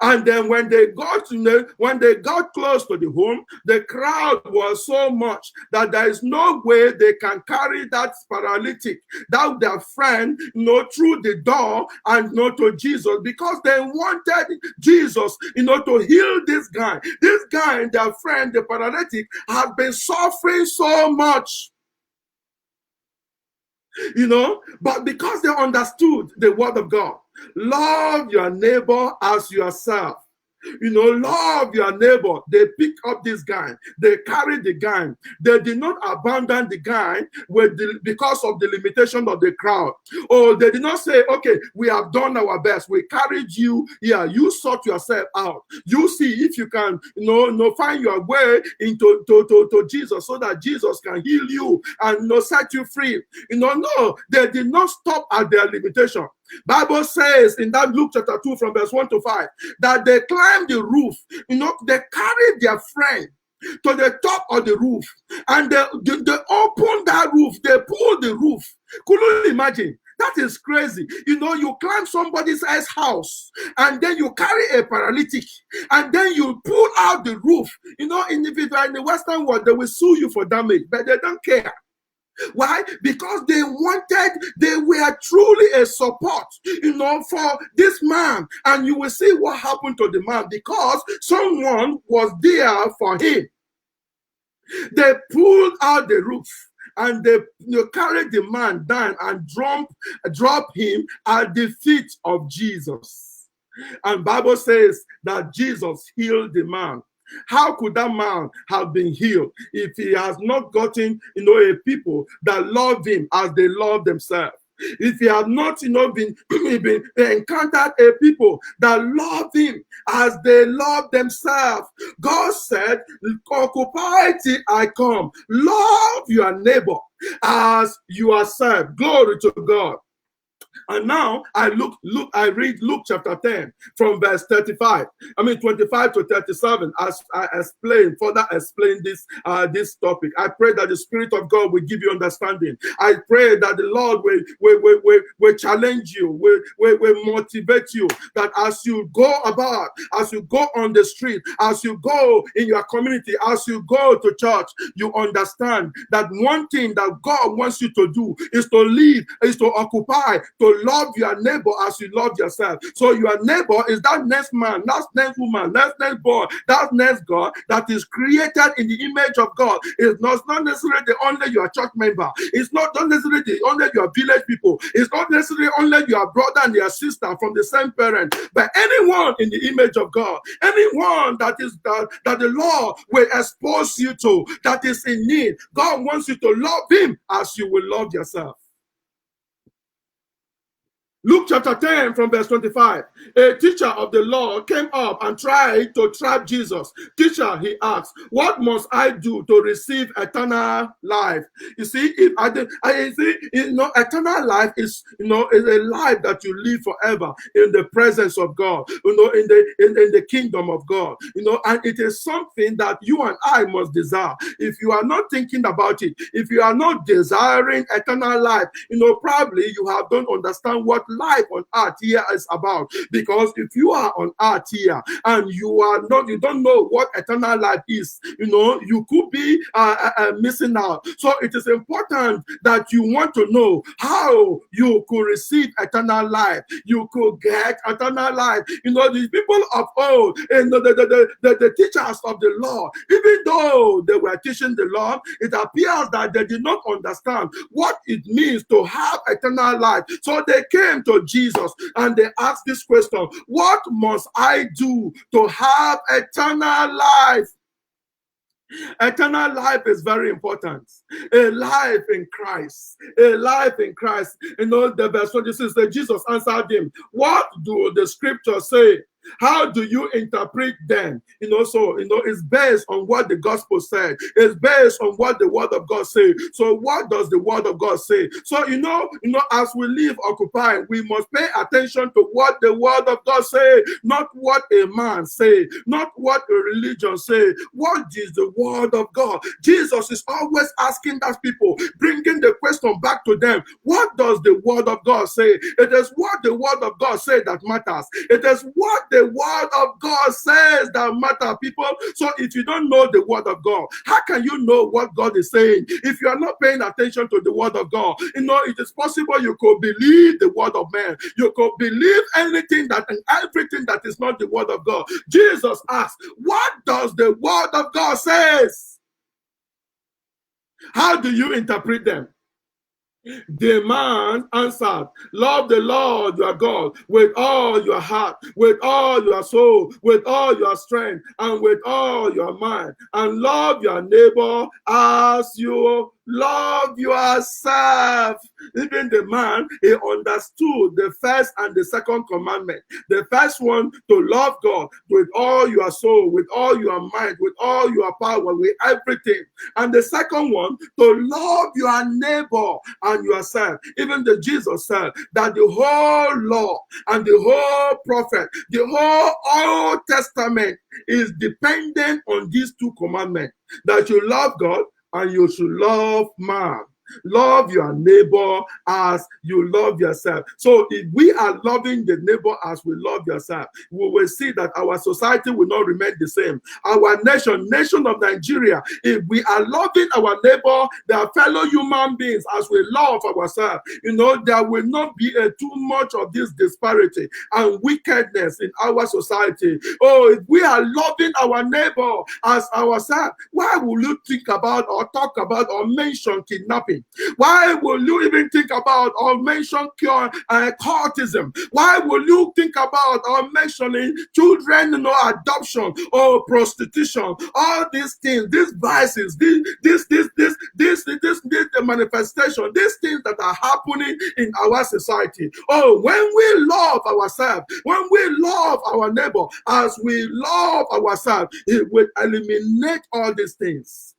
And then when they got close to the home, the crowd was so much that there is no way they can carry that paralytic, that their friend, through the door and to Jesus, because they wanted Jesus, to heal this guy. This guy, their friend, the paralytic, has been suffering so much. But because they understood the word of God, love your neighbor as yourself. Love your neighbor. They pick up this guy. They carry the guy. They did not abandon the guy because of the limitation of the crowd. Or they did not say, okay, we have done our best. We carried you. Yeah, you sort yourself out. You see if you can, find your way into to Jesus so that Jesus can heal you and set you free. No, they did not stop at their limitation. Bible says in that Luke chapter 2 from verse 1 to 5 that they climbed the roof. They carried their friend to the top of the roof, and they opened that roof. They pulled the roof. Could you imagine? That is crazy. You climb somebody's house, and then you carry a paralytic, and then you pull out the roof. If you are in the Western world, they will sue you for damage, but they don't care. Why? Because they were truly a support, for this man. And you will see what happened to the man because someone was there for him. They pulled out the roof and they carried the man down and drop him at the feet of Jesus. And Bible says that Jesus healed the man. How could that man have been healed if he has not gotten, a people that love him as they love themselves? If he has not, been encountered a people that love him as they love themselves? God said, "Occupy till I come." Love your neighbor as yourself. Glory to God. And now I read Luke chapter 10 from verse 25 to 37 as I further explain this topic. I pray that the Spirit of God will give you understanding. I pray that the Lord will challenge you, will motivate you, that as you go about, as you go on the street, as you go in your community, as you go to church, you understand that one thing that God wants you to do is to lead, is to occupy, to love your neighbor as you love yourself. So your neighbor is that next man, that next woman, that next boy, that next God that is created in the image of God. It's not necessarily only your church member. It's not necessarily only your village people. It's not necessarily only your brother and your sister from the same parent, but anyone in the image of God, anyone that the Lord will expose you to, that is in need. God wants you to love him as you will love yourself. Luke chapter 10 from verse 25. A teacher of the law came up and tried to trap Jesus. Teacher, he asked, what must I do to receive eternal life? You see, eternal life is a life that you live forever in the presence of God, in the kingdom of God, and it is something that you and I must desire. If you are not thinking about it, if you are not desiring eternal life, probably you don't understand what life on earth here is about. Because if you are on earth here and you don't know what eternal life is, you could be missing out. So it is important that you want to know how you could receive eternal life. You could get eternal life. The people of old, and the teachers of the law, even though they were teaching the law, it appears that they did not understand what it means to have eternal life. So they came to Jesus and they asked this question: what must I do to have eternal life? Eternal life is very important. A life in Christ. A life in Christ. The verse 26 says, Jesus answered him, what do the scriptures say How do you interpret them? So it's based on what the gospel said. It's based on what the word of God says. So what does the word of God say? So as we live occupied, we must pay attention to what the word of God say, not what a man say, not what a religion say. What is the word of God? Jesus is always asking that people, bringing the question back to them. What does the word of God say? It is what the word of God says that matters. It is what the word of God says that matters, people. So if you don't know the word of God, how can you know what God is saying? If you are not paying attention to the word of God, it is possible you could believe the word of man. You could believe anything and everything that is not the word of God. Jesus asked, what does the word of God says? How do you interpret them? The man answered, love the Lord your God with all your heart, with all your soul, with all your strength, and with all your mind, and love your neighbor as you love yourself. Even the man, he understood the first and the second commandment. The first one, to love God with all your soul, with all your mind, with all your power, with everything. And the second one, to love your neighbor and yourself. Even the Jesus said that the whole law and the whole prophet, the whole Old Testament is dependent on these two commandments, that you love God and you should love man. Love your neighbor as you love yourself. So if we are loving the neighbor as we love yourself, we will see that our society will not remain the same. Our nation of Nigeria, if we are loving our neighbor, their fellow human beings as we love ourselves, there will not be too much of this disparity and wickedness in our society. Oh, if we are loving our neighbor as ourselves, why will you think about or talk about or mention kidnapping? Why will you even think about or mention cultism? Why will you think about or mentioning children, adoption or prostitution? All these things, these vices, the manifestation, these things that are happening in our society. Oh, when we love ourselves, when we love our neighbor as we love ourselves, it will eliminate all these things.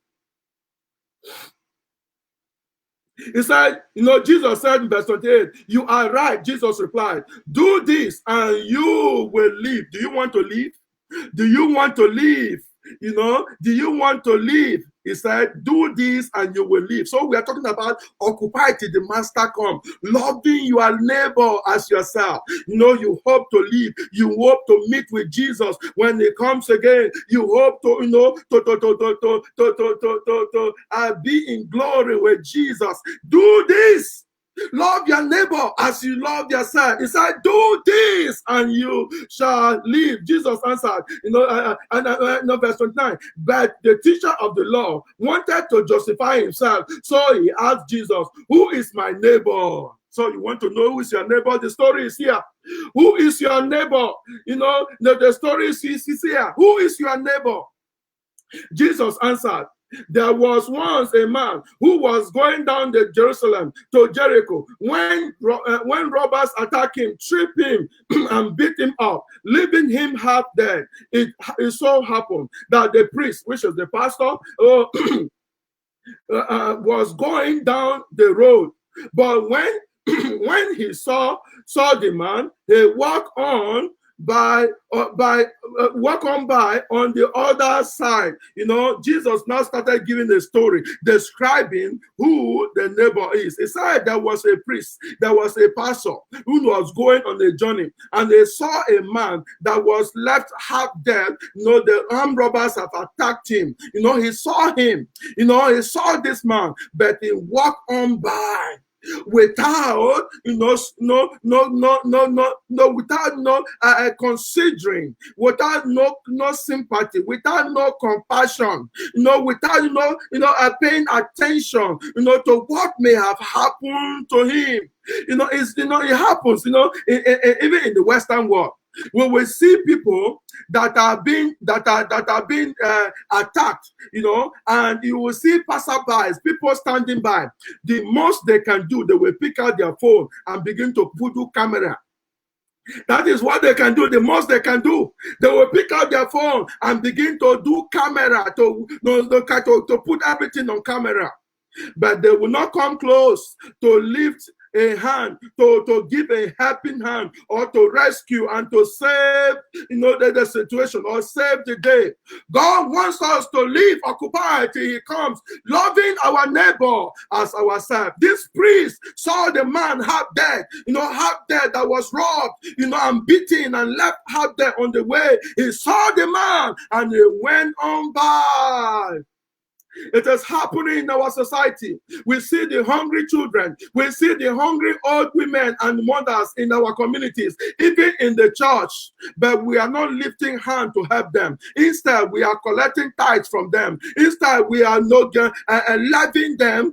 He said, Jesus said in verse 28, you are right. Jesus replied, do this and you will live. Do you want to live? Do you want to live? Do you want to live? He said, do this and you will live. So we are talking about occupy till the master come. Loving your neighbor as yourself. You hope to live. You hope to meet with Jesus when he comes again. You hope to, be in glory with Jesus. Do this. Love your neighbor as you love yourself. He said, do this and you shall live. Jesus answered, verse 29, but the teacher of the law wanted to justify himself. So he asked Jesus, who is my neighbor? So you want to know who is your neighbor? The story is here. Who is your neighbor? The story is here. Who is your neighbor? Jesus answered, there was once a man who was going down to Jerusalem to Jericho when robbers attacked him, tripped him, and beat him up, leaving him half dead. It so happened that the priest, which is the pastor, was going down the road. But when he saw the man, he walked on by on the other side. Jesus now started giving a story describing who the neighbor is. He said there was a priest, there was a pastor who was going on a journey, and they saw a man that was left half dead. The armed robbers have attacked him. He saw him. He saw this man, but he walked on by without considering, without no sympathy, without no compassion, without paying attention to what may have happened to him. It happens even in the Western world. We will see people that are being attacked, and you will see passerbys, people standing by. The most they can do, they will pick out their phone and begin to put camera That is what they can do, the most they can do. They will pick out their phone and begin to do camera, to put everything on camera. But they will not come close to lift a hand, to give a helping hand, or to rescue and to save, the situation, or save the day. God wants us to live occupied till he comes, loving our neighbor as ourselves. This priest saw the man half dead, that was robbed, and beaten and left half dead on the way. He saw the man and he went on by. It is happening in our society. We see the hungry children. We see the hungry old women and mothers in our communities, even in the church. But we are not lifting hand to help them. Instead, we are collecting tithes from them. Instead, we are not levying them,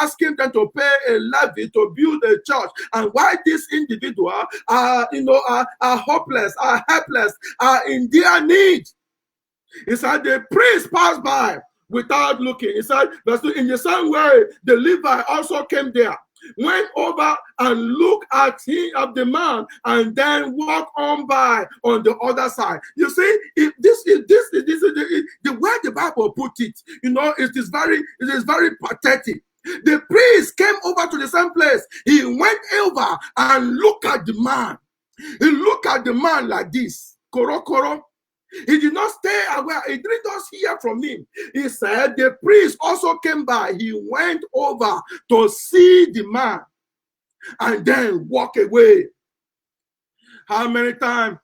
asking them to pay a levy to build a church. And why these individuals are hopeless, are helpless, are in their need. It's like the priest passed by without looking. He said, verse 2, in the same way, the Levite also came there, went over and looked at the man, and then walked on by on the other side. You see, this is the way the Bible put it. It is very pathetic. The priest came over to the same place. He went over and looked at the man. He looked at the man like this. Koro koro. He did not stay aware. He didn't just hear from him. He said the priest also came by. He went over to see the man and then walk away. How many times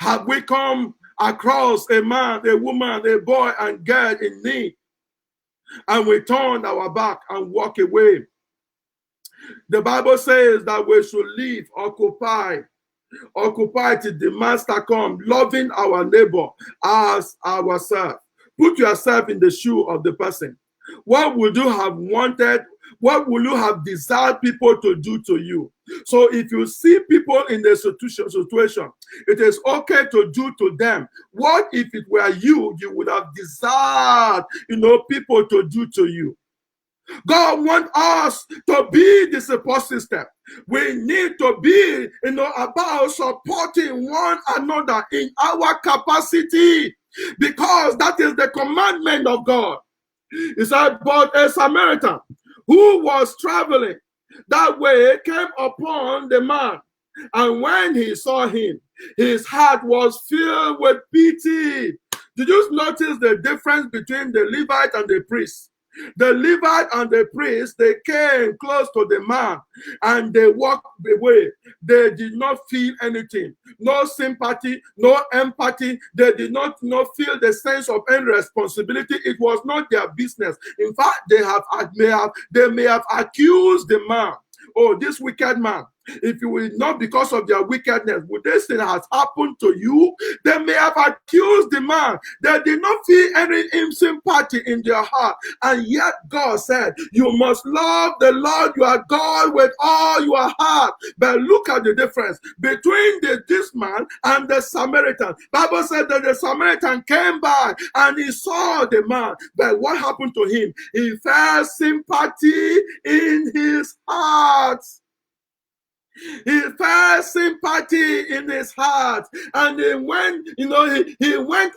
have we come across a man, a woman, a boy, and girl in need, and we turn our back and walk away? The Bible says that we should live occupied till the master come, loving our neighbor as ourselves. Put yourself in the shoe of the person. What would you have wanted? What would you have desired people to do to you? So if you see people in the situation, it is okay to do to them. What if it were you would have desired, people to do to you? God wants us to be the support system. We need to be, about supporting one another in our capacity, because that is the commandment of God. He said, but a Samaritan who was traveling that way came upon the man, and when he saw him, his heart was filled with pity. Did you notice the difference between the Levite and the priest? The Levite and the priest, they came close to the man and they walked away. They did not feel anything, no sympathy, no empathy. They did not feel the sense of any responsibility. It was not their business. In fact, they may have accused the man. Oh, this wicked man. If it will not because of their wickedness, would this thing has happened to you? They may have accused the man. They did not feel any sympathy in their heart. And yet God said, you must love the Lord your God with all your heart. But look at the difference between this man and the Samaritan. Bible said that the Samaritan came by and he saw the man. But what happened to him? He felt sympathy in his heart. He felt sympathy in his heart, and he went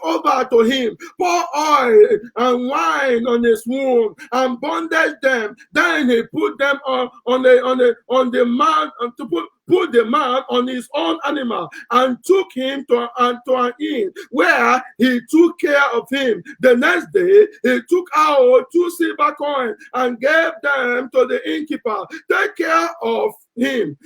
over to him, poured oil and wine on his wound, and bandaged them. Then he put them on the man to put the man on his own animal and took him to an inn where he took care of him. The next day, he took out 2 silver coins and gave them to the innkeeper. Take care of him.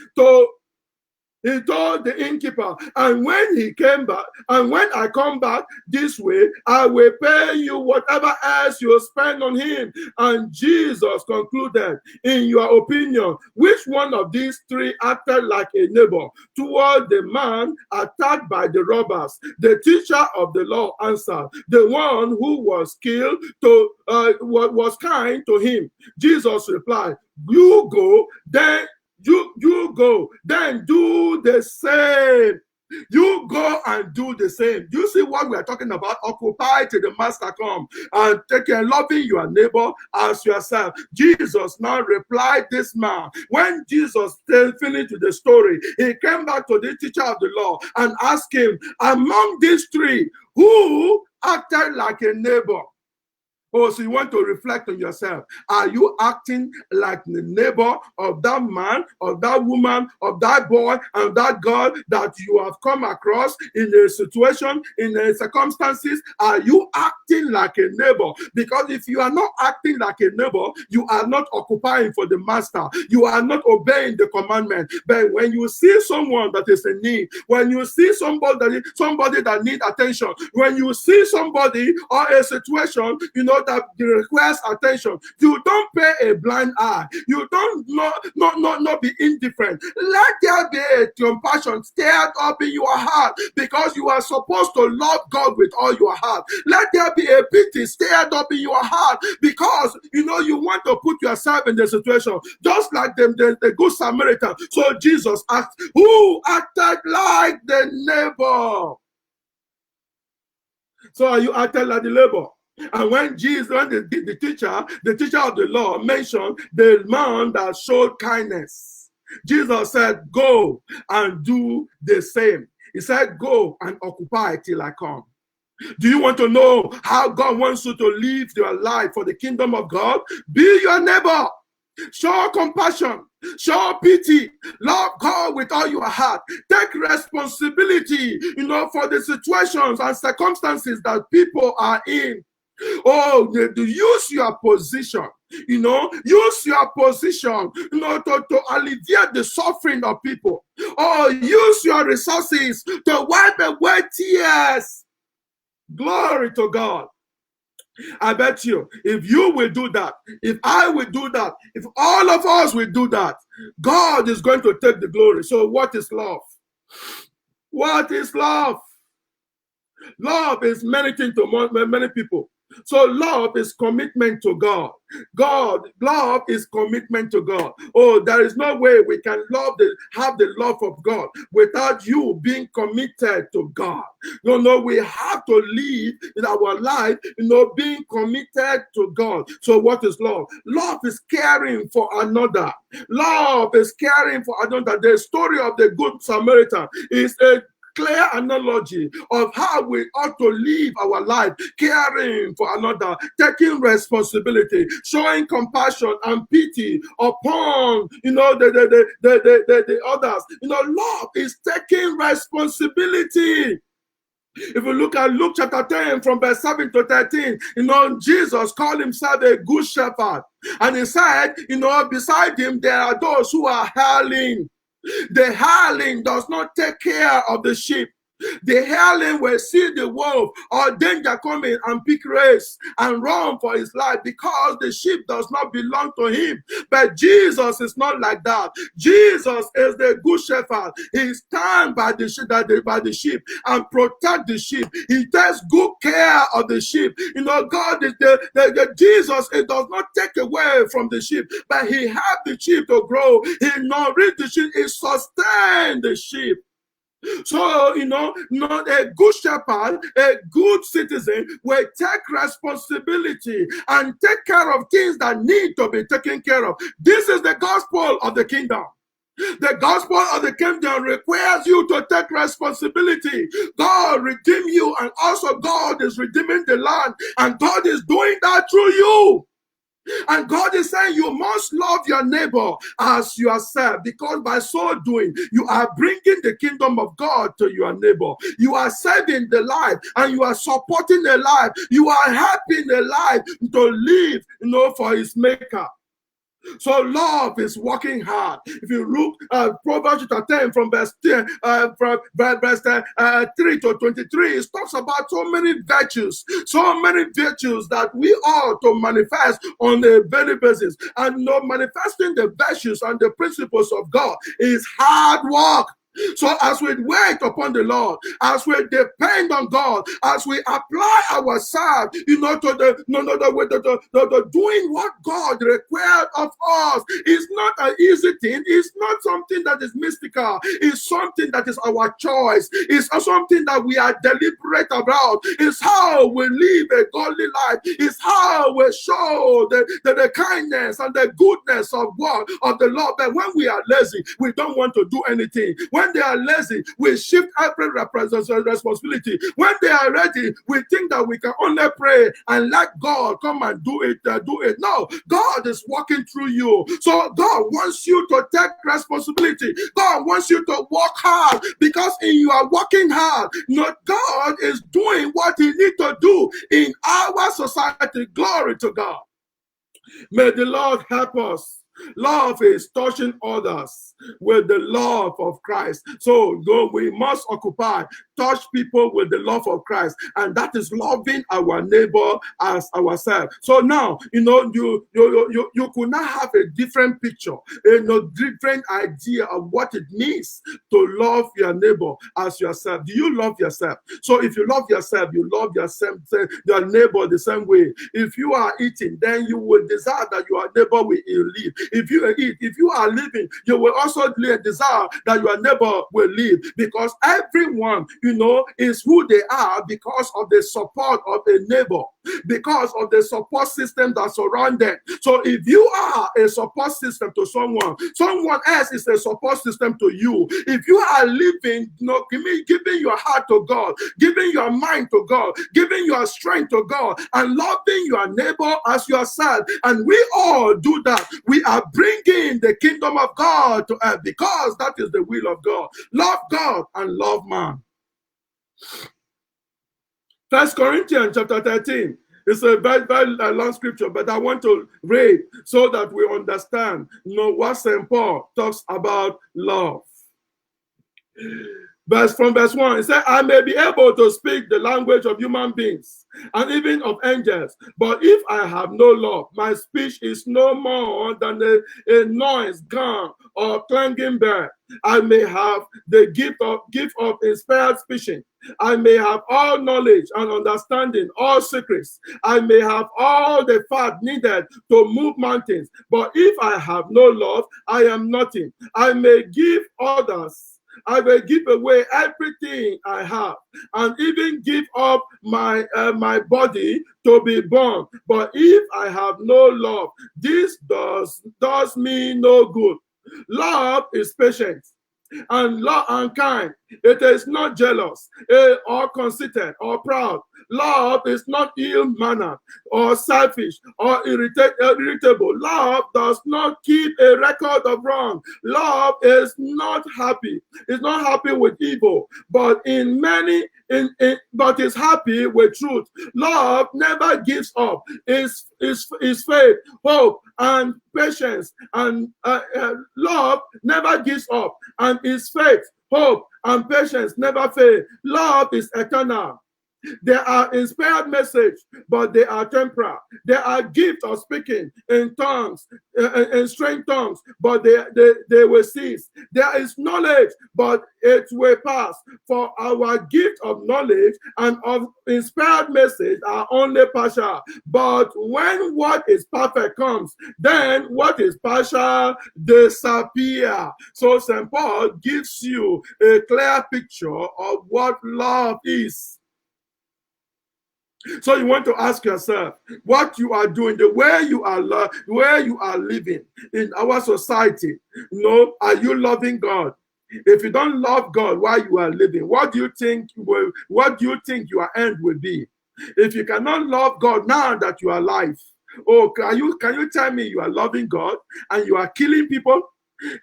He told the innkeeper, and when he came back, and when I come back this way, I will pay you whatever else you spend on him. And Jesus concluded, in your opinion, which one of these 3 acted like a neighbor toward the man attacked by the robbers? The teacher of the law answered, the one who was killed was kind to him. Jesus replied, you go, then you go, then do the same. You go and do the same. Do you see what we are talking about? Occupy till the master come, and take care, loving your neighbor as yourself. Jesus now replied this man. When Jesus finished with the story, he came back to the teacher of the law and asked him, among these three, who acted like a neighbor? Oh, so you want to reflect on yourself. Are you acting like the neighbor of that man, of that woman, of that boy, and that girl that you have come across in a situation, in a circumstances? Are you acting like a neighbor? Because if you are not acting like a neighbor, you are not occupying for the master. You are not obeying the commandment. But when you see someone that is in need, when you see somebody that needs attention, when you see somebody or a situation, that requires attention, you don't pay a blind eye. You don't not be indifferent. Let there be a compassion stirred up in your heart, because you are supposed to love God with all your heart. Let there be a pity stirred up in your heart, because you want to put yourself in the situation, just like the good Samaritan. So Jesus asked, who acted like the neighbor? So are you acting like the neighbor? And when the teacher of the law mentioned the man that showed kindness, Jesus said, go and do the same. He said, go and occupy till I come. Do you want to know how God wants you to live your life for the kingdom of God? Be your neighbor. Show compassion, show pity, love God with all your heart. Take responsibility, for the situations and circumstances that people are in. Oh, use your position, use your position, to alleviate the suffering of people. Oh, use your resources to wipe away tears. Glory to God. I bet you, if you will do that, if I will do that, if all of us will do that, God is going to take the glory. So what is love? What is love? Love is many things to many people. So love is commitment to God. Love is commitment to God. Oh, there is no way we can have the love of God without you being committed to God. No, we have to live in our life, being committed to God. So what is love? Love is caring for another. Love is caring for another. The story of the Good Samaritan is a clear analogy of how we ought to live our life, caring for another, taking responsibility, showing compassion and pity upon the others. Love is taking responsibility. If you look at Luke chapter 10 from verse 7 to 13, Jesus called himself a good shepherd. And he said, beside him there are those who are howling. The hireling does not take care of the sheep. The hireling will see the wolf or danger coming and pick race and run for his life, because the sheep does not belong to him. But Jesus is not like that. Jesus is the good shepherd. He stands by the sheep and protect the sheep. He takes good care of the sheep. God is Jesus. It does not take away from the sheep, but he helps the sheep to grow. He nourishes the sheep. He sustains the sheep. So, not a good shepherd, a good citizen will take responsibility and take care of things that need to be taken care of. This is the gospel of the kingdom. The gospel of the kingdom requires you to take responsibility. God redeemed you, and also God is redeeming the land, and God is doing that through you. And God is saying you must love your neighbor as yourself, because by so doing, you are bringing the kingdom of God to your neighbor. You are saving the life, and you are supporting the life. You are helping the life to live, for his maker. So love is working hard. If you look at Proverbs chapter 10 from verse 10, from verse 3 to 23, it talks about so many virtues that we ought to manifest on a daily basis. And manifesting the virtues and the principles of God is hard work. So as we wait upon the Lord, as we depend on God, as we apply ourselves, to the doing what God required of us, is not an easy thing. It's not something that is mystical. It's something that is our choice. It's something that we are deliberate about. It's how we live a godly life. It's how we show the kindness and the goodness of God, of the Lord. But when we are lazy, we don't want to do anything. When they are lazy, we shift every responsibility. When they are ready, we think that we can only pray and let God come and do it. No, God is working through you. So God wants you to take responsibility. God wants you to work hard, because in your working hard, God is doing what He needs to do in our society. Glory to God. May the Lord help us. Love is touching others with the love of Christ. So we must occupy, touch people with the love of Christ, and that is loving our neighbor as ourselves. So now, you could not have a different picture, different idea of what it means to love your neighbor as yourself. Do you love yourself? So if you love yourself, you love your neighbor the same way. If you are eating, then you will desire that your neighbor will live. If you eat, if you are living, you will also desire that your neighbor will live, because everyone, is who they are because of the support of a neighbor, because of the support system that surround them. So if you are a support system to someone else is a support system to you. If you are living, giving your heart to God, giving your mind to God, giving your strength to God, and loving your neighbor as yourself, and we all do that, we are bringing the kingdom of God to earth, because that is the will of God. Love God and love man. 1 Corinthians chapter 13. It's a very, very long scripture, but I want to read so that we understand, what St. Paul talks about love. From verse 1, it says, I may be able to speak the language of human beings and even of angels, but if I have no love, my speech is no more than a noise, gong, or clanging bell. I may have the gift of inspired speaking. I may have all knowledge and understanding, all secrets. I may have all the fact needed to move mountains, but if I have no love, I am nothing. I may give I will give away everything I have, and even give up my body to be burned. But if I have no love, this does me no good. Love is patient and kind. It is not jealous or conceited or proud. Love is not ill-mannered or selfish or irritable. Love does not keep a record of wrong. Love is not happy. It's not happy with evil, but but is happy with truth. Love never gives up. Is faith, hope, and patience, and love never gives up, and is faith, hope, and patience never fail. Love is eternal. They are inspired message, but they are temporal. They are gifts of speaking in tongues, in strange tongues, but they will cease. There is knowledge, but it will pass. For our gift of knowledge and of inspired message are only partial. But when what is perfect comes, then what is partial disappear. So St. Paul gives you a clear picture of what love is. So you want to ask yourself what you are doing, the way you are living in our society. Are you loving God? If you don't love God while you are living, what do you think your end will be? If you cannot love God now that you are alive, can you tell me you are loving God and you are killing people?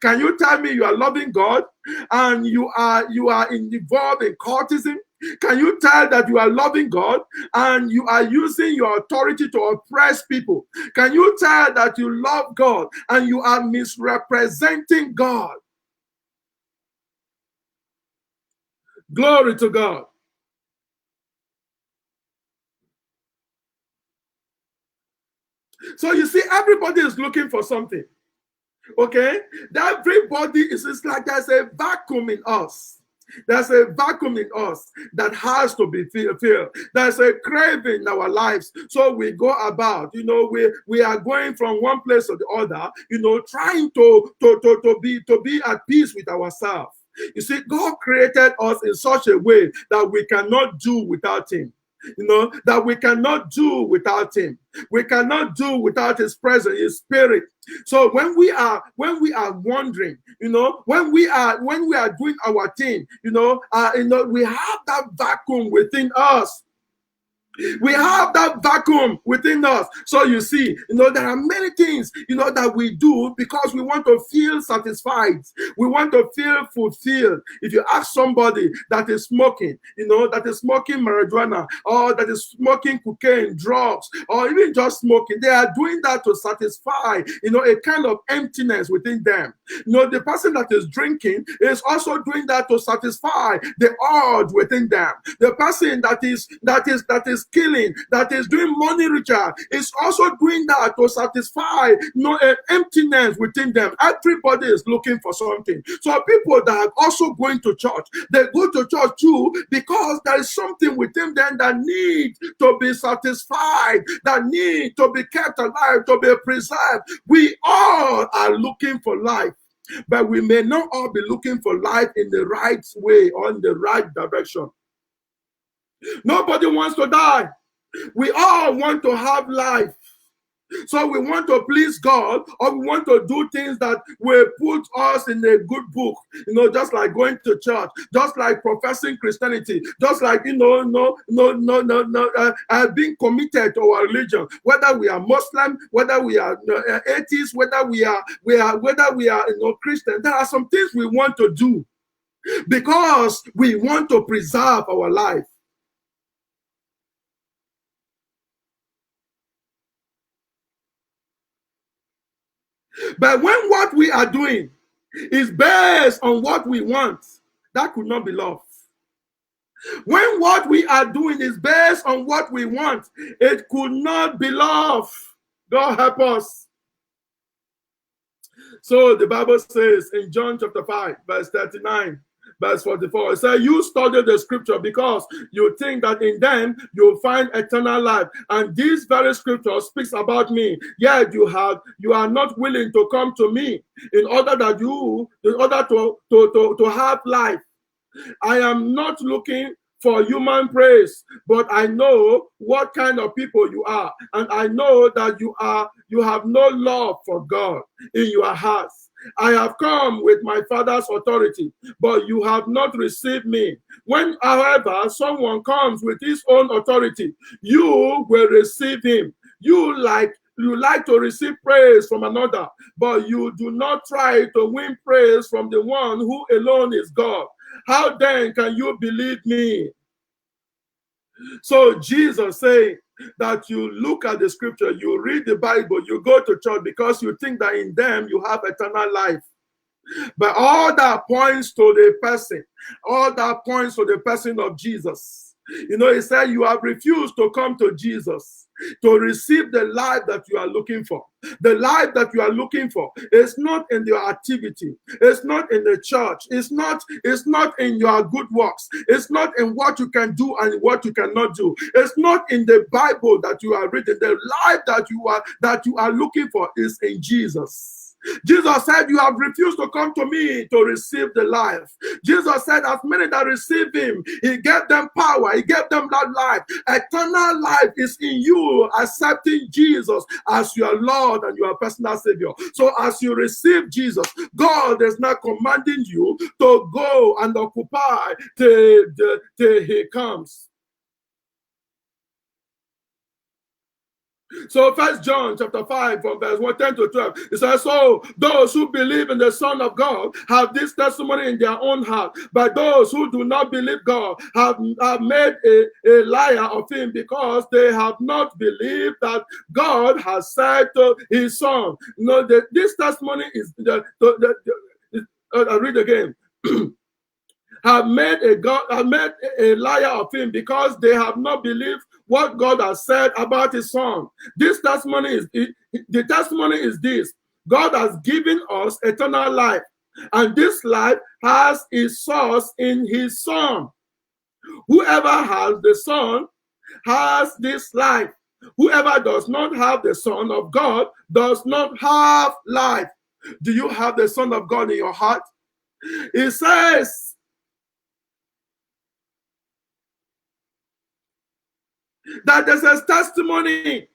Can you tell me you are loving God and you are involved in cultism? Can you tell that you are loving God and you are using your authority to oppress people? Can you tell that you love God and you are misrepresenting God? Glory to God. So you see, everybody is looking for something. Okay? Everybody is like there's a vacuum in us. There's a vacuum in us that has to be filled. There's a craving in our lives. So we go about, we are going from one place to the other, trying to be at peace with ourselves. You see, God created us in such a way that we cannot do without Him. That we cannot do without Him. We cannot do without His presence, His Spirit. So when we are wandering, when we are doing our thing, we have that vacuum within us. We have that vacuum within us. So you see, there are many things, that we do because we want to feel satisfied. We want to feel fulfilled. If you ask somebody that is smoking, that is smoking marijuana, or that is smoking cocaine, drugs, or even just smoking, they are doing that to satisfy, a kind of emptiness within them. The person that is drinking is also doing that to satisfy the urge within them. The person that is killing, that is doing money ritual, is also doing that to satisfy an emptiness within them. Everybody is looking for something. So people that are also going to church, they go to church too because there is something within them that needs to be satisfied, that need to be kept alive, to be preserved. We all are looking for life, but we may not all be looking for life in the right way or in the right direction. Nobody wants to die. We all want to have life. So we want to please God, or we want to do things that will put us in a good book, just like going to church, just like professing Christianity, just like, being committed to our religion, whether we are Muslim, whether we are atheists, whether we are Christian. There are some things we want to do because we want to preserve our life. But when what we are doing is based on what we want, that could not be love. When what we are doing is based on what we want, it could not be love. God help us. So the Bible says in John chapter 5, verse 39, verse 44, it says, you study the scripture because you think that in them you'll find eternal life. And this very scripture speaks about me. Yet you are not willing to come to me in order to have life. I am not looking for human praise, but I know what kind of people you are, and I know that you have no love for God in your hearts. I have come with my Father's authority, but you have not received me. When, however, someone comes with his own authority, you will receive him. You like to receive praise from another, but you do not try to win praise from the one who alone is God. How then can you believe me? So Jesus saying that you look at the scripture, you read the Bible, you go to church because you think that in them you have eternal life. But all that points to the person, all that points to the person of Jesus. He said you have refused to come to Jesus to receive the life that you are looking for. The life that you are looking for is not in your activity. It's not in the church. It's not in your good works. It's not in what you can do and what you cannot do. It's not in the Bible that you are reading. The life that you are looking for is in Jesus. Jesus said, you have refused to come to me to receive the life. Jesus said, as many that receive him, he gave them power. He gave them that life. Eternal life is in you accepting Jesus as your Lord and your personal Savior. So as you receive Jesus, God is not commanding you to go and occupy till he comes. So 1 John chapter 5 from verse 10 to 12, it says, so those who believe in the Son of God have this testimony in their own heart, but those who do not believe God have made a liar of him, because they have not believed that God has said to his Son. This testimony is I'll read again. have made a liar of him, because they have not believed what God has said about his Son. The testimony is this, God has given us eternal life, and this life has its source in his Son. Whoever has the Son has this life. Whoever does not have the Son of God does not have life. Do you have the Son of God in your heart? It says that there's a testimony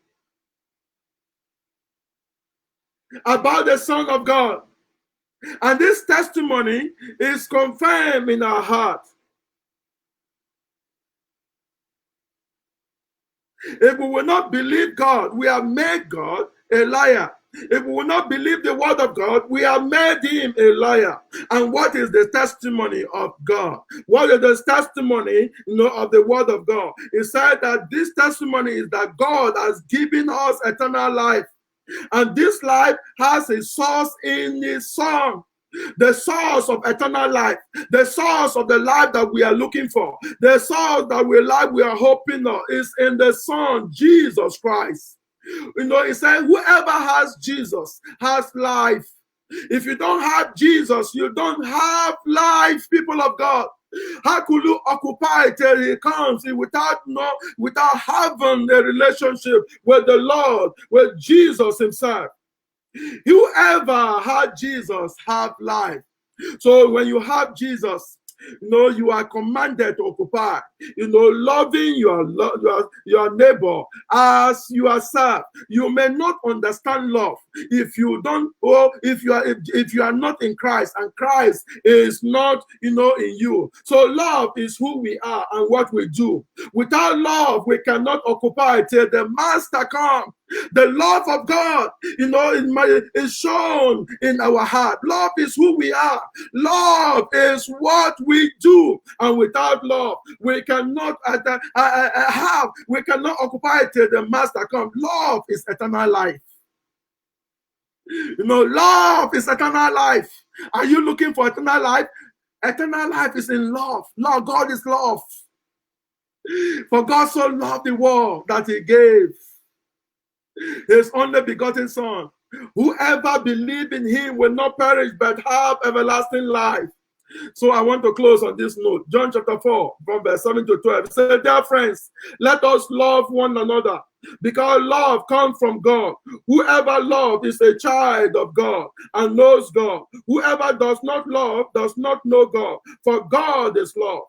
about the Son of God. And this testimony is confirmed in our heart. If we will not believe God, we have made God a liar. If we will not believe the word of God, we have made him a liar. And what is the testimony of God? What is the testimony, of the word of God? It said that this testimony is that God has given us eternal life. And this life has a source in his Son. The source of eternal life, the source of the life that we are looking for, the source that we are hoping on is in the Son, Jesus Christ. It said, whoever has Jesus has life. If you don't have Jesus, you don't have life, people of God. How could you occupy till he comes without having a relationship with the Lord, with Jesus himself? Whoever had Jesus have life. So when you have Jesus, you are commanded to occupy, loving your neighbor as yourself. You may not understand love if you don't, or if you are not in Christ and Christ is not, in you. So love is who we are and what we do. Without love, we cannot occupy till the Master comes. The love of God, is shown in our heart. Love is who we are. Love is what we do. And without love, we cannot we cannot occupy till the Master comes. Love is eternal life. Love is eternal life. Are you looking for eternal life? Eternal life is in love. Love, God is love. For God so loved the world that he gave his only begotten Son. Whoever believes in him will not perish but have everlasting life. So I want to close on this note. John chapter 4, from verse 7 to 12. It says, dear friends, let us love one another, because love comes from God. Whoever loves is a child of God and knows God. Whoever does not love does not know God, for God is love.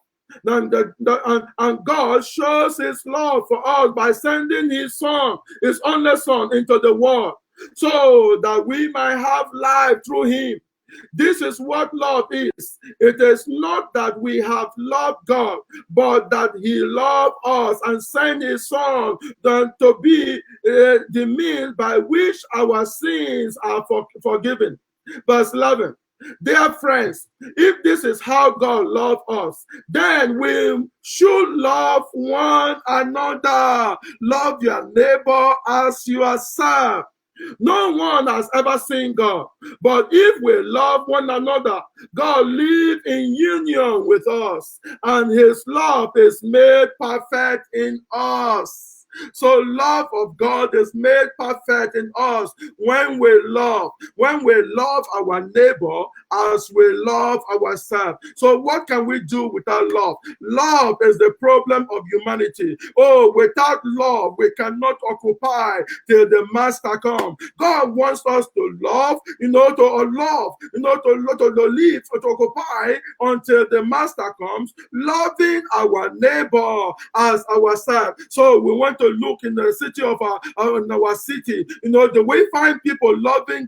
And God shows his love for us by sending his Son, his only Son, into the world, so that we might have life through him. This is what love is. It is not that we have loved God, but that he loved us and sent his Son to be the means by which our sins are forgiven. Verse 11. Dear friends, if this is how God loved us, then we should love one another. Love your neighbor as yourself. No one has ever seen God, but if we love one another, God lives in union with us, and his love is made perfect in us. So love of God is made perfect in us when we love our neighbor as we love ourselves. So what can we do without love? Love is the problem of humanity. Oh, without love, we cannot occupy till the Master comes. God wants us to love, to live, to occupy until the Master comes, loving our neighbor as ourselves. So we want to look in the city of our city, do we find people loving,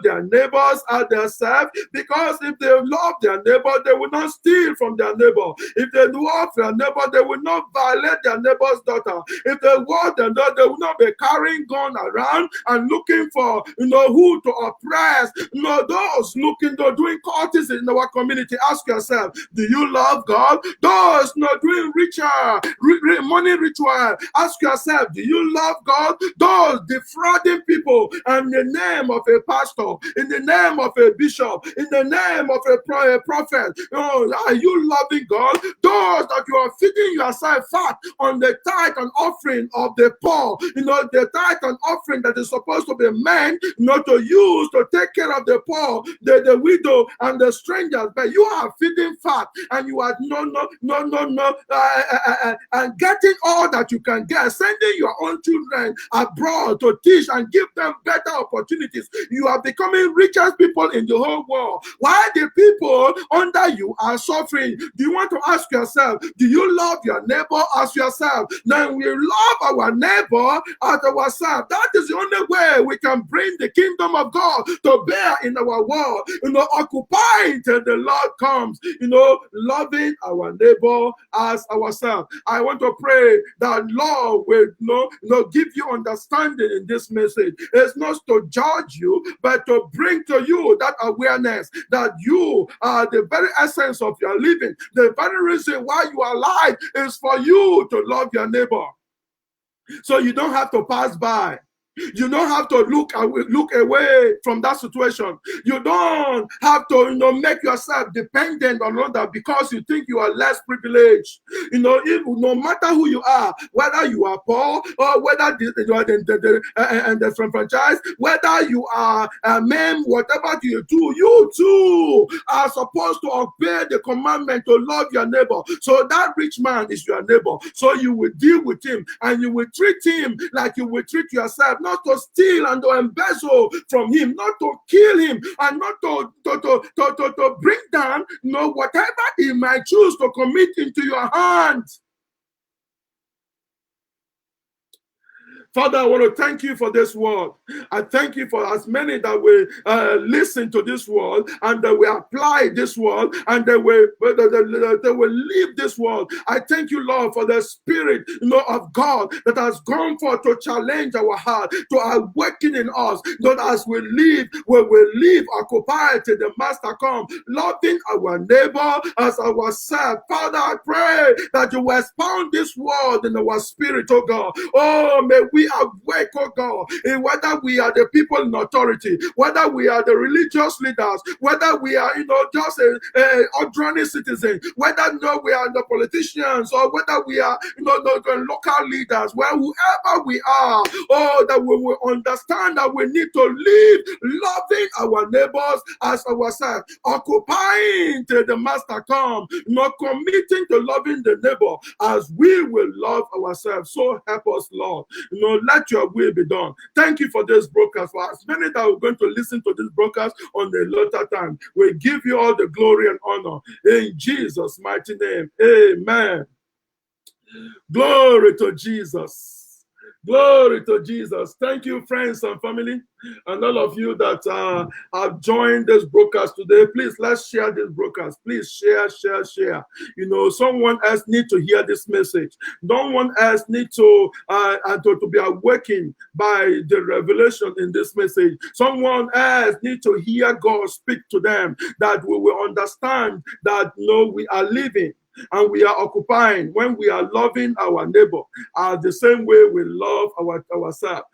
their neighbors as themselves? Because if they love their neighbor, they will not steal from their neighbor. If they love their neighbor, they will not violate their neighbor's daughter. If they love their daughter, they will not be carrying gun around and looking for, who to oppress. Those looking to doing courtesy in our community. Ask yourself, do you love God? Those not doing money ritual. Ask yourself, yourself, do you love God? Those defrauding people in the name of a pastor, in the name of a bishop, in the name of a prophet, are you loving God? Those that you are feeding yourself fat on the tithe and offering of the poor, the tithe and offering that is supposed to be meant not to use to take care of the poor, the widow, and the strangers, but you are feeding fat, and you are and getting all that you can get, sending your own children abroad to teach and give them better opportunities. You are becoming richest people in the whole world. Why the people under you are suffering? Do you want to ask yourself, do you love your neighbor as yourself? Then we love our neighbor as ourselves. That is the only way we can bring the kingdom of God to bear in our world. Occupying till the Lord comes. Loving our neighbor as ourselves. I want to pray that Lord will give you understanding in this message. It's not to judge you, but to bring to you that awareness that you are the very essence of your living. The very reason why you are alive is for you to love your neighbor. So you don't have to pass by. You don't have to look away from that situation. You don't have to make yourself dependent on others because you think you are less privileged. No matter who you are, whether you are poor or whether you are the franchise, whether you are a man, whatever you do, you too are supposed to obey the commandment to love your neighbor. So that rich man is your neighbor. So you will deal with him and you will treat him like you will treat yourself. Not to steal and to embezzle from him, not to kill him, and not to bring down whatever he might choose to commit into your hands. Father, I want to thank you for this word. I thank you for as many that will listen to this word and that will apply this word and they will live this word. I thank you, Lord, for the Spirit of God that has gone forth to challenge our heart, to awaken in us, that as we will live occupied till the Master come, loving our neighbor as ourselves. Father, I pray that you will expound this word in our spirit, oh God. Oh, may we awake, oh God, whether we are the people in authority, whether we are the religious leaders, whether we are, just a ordinary citizen, whether we are the politicians, or whether we are, the local leaders, whoever we are, that we will understand that we need to live loving our neighbors as ourselves, occupying till the Master come, not committing to loving the neighbor as we will love ourselves. So help us, Lord. Let your will be done. Thank you for this broadcast. For as many that are going to listen to this broadcast on the later time, we give you all the glory and honor. In Jesus' mighty name, amen. Glory to Jesus. Glory to Jesus. Thank you, friends and family, and all of you that have joined this broadcast today. Please, let's share this broadcast. Please share. Someone else needs to hear this message. No one else needs to be awakened by the revelation in this message. Someone else needs to hear God speak to them, that we will understand that we are living and we are occupying when we are loving our neighbor the same way we love ourselves.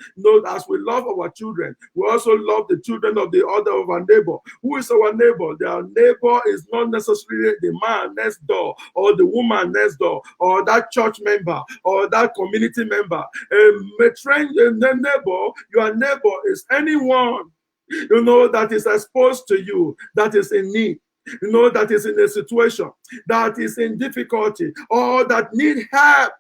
As we love our children, we also love the children of the other of our neighbor. Who is our neighbor? Their neighbor is not necessarily the man next door or the woman next door or that church member or that community member. Your neighbor is anyone that is exposed to you, that is in need, that is in a situation, that is in difficulty, or that need help.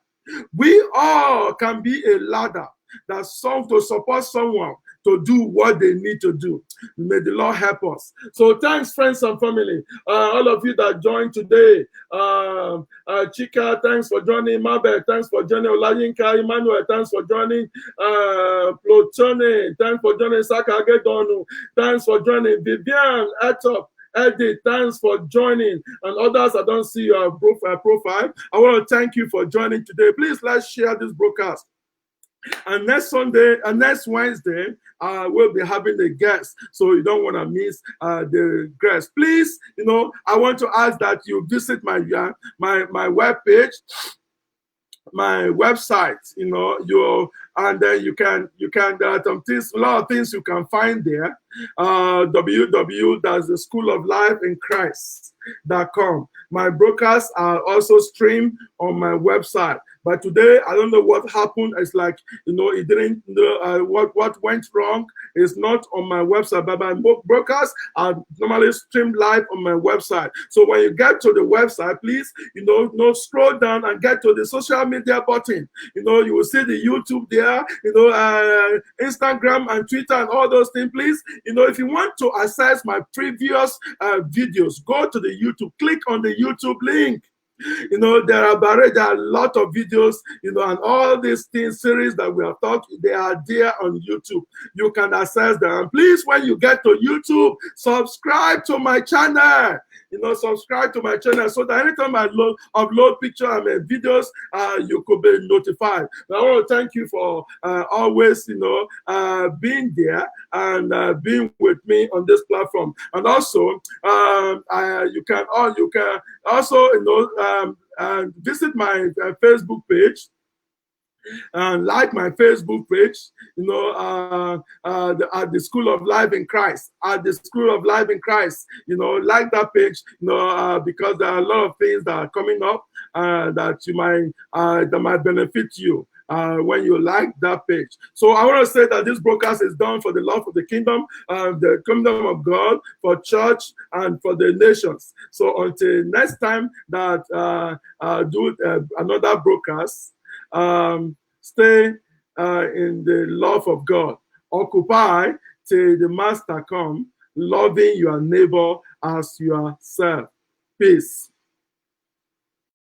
We all can be a ladder that's some to support someone to do what they need to do. May the Lord help us. So thanks, friends and family. All of you that joined today. Chika, thanks for joining. Mabel, thanks for joining. Olayinka, Emmanuel, thanks for joining. Plotone, thanks for joining. Saka Agedonu, thanks for joining. Vivian, Etop, Eddie, thanks for joining. And others, I don't see your profile. I want to thank you for joining today. Please, let's share this broadcast. And next Sunday and next Wednesday, we'll be having a guest. So you don't want to miss the guest. Please, I want to ask that you visit my webpage. my website, and then there are some things, a lot of things you can find there. www.theschooloflifeinchrist.com. My broadcasts are also streamed on my website. But today, I don't know what happened. It's like, it didn't, what went wrong is not on my website, but my broadcasts are normally streamed live on my website. So when you get to the website, please, scroll down and get to the social media button. You will see the YouTube there, Instagram and Twitter and all those things. Please, if you want to access my previous videos, go to the YouTube, click on the YouTube link. There are a lot of videos, and all these things, series that we have taught, they are there on YouTube. You can access them. And please, when you get to YouTube, subscribe to my channel. Subscribe to my channel so that anytime I upload pictures and videos, you could be notified. But I want to thank you for always, being there and being with me on this platform. And also, you can also, visit my Facebook page. And like my Facebook page, at the School of Life in Christ, like that page, because there are a lot of things that are coming up that might benefit you. When you like that page. So I want to say that this broadcast is done for the love of the kingdom of God, for church and for the nations. So until next time that do another broadcast, stay in the love of God. Occupy till the master come, loving your neighbor as yourself. Peace.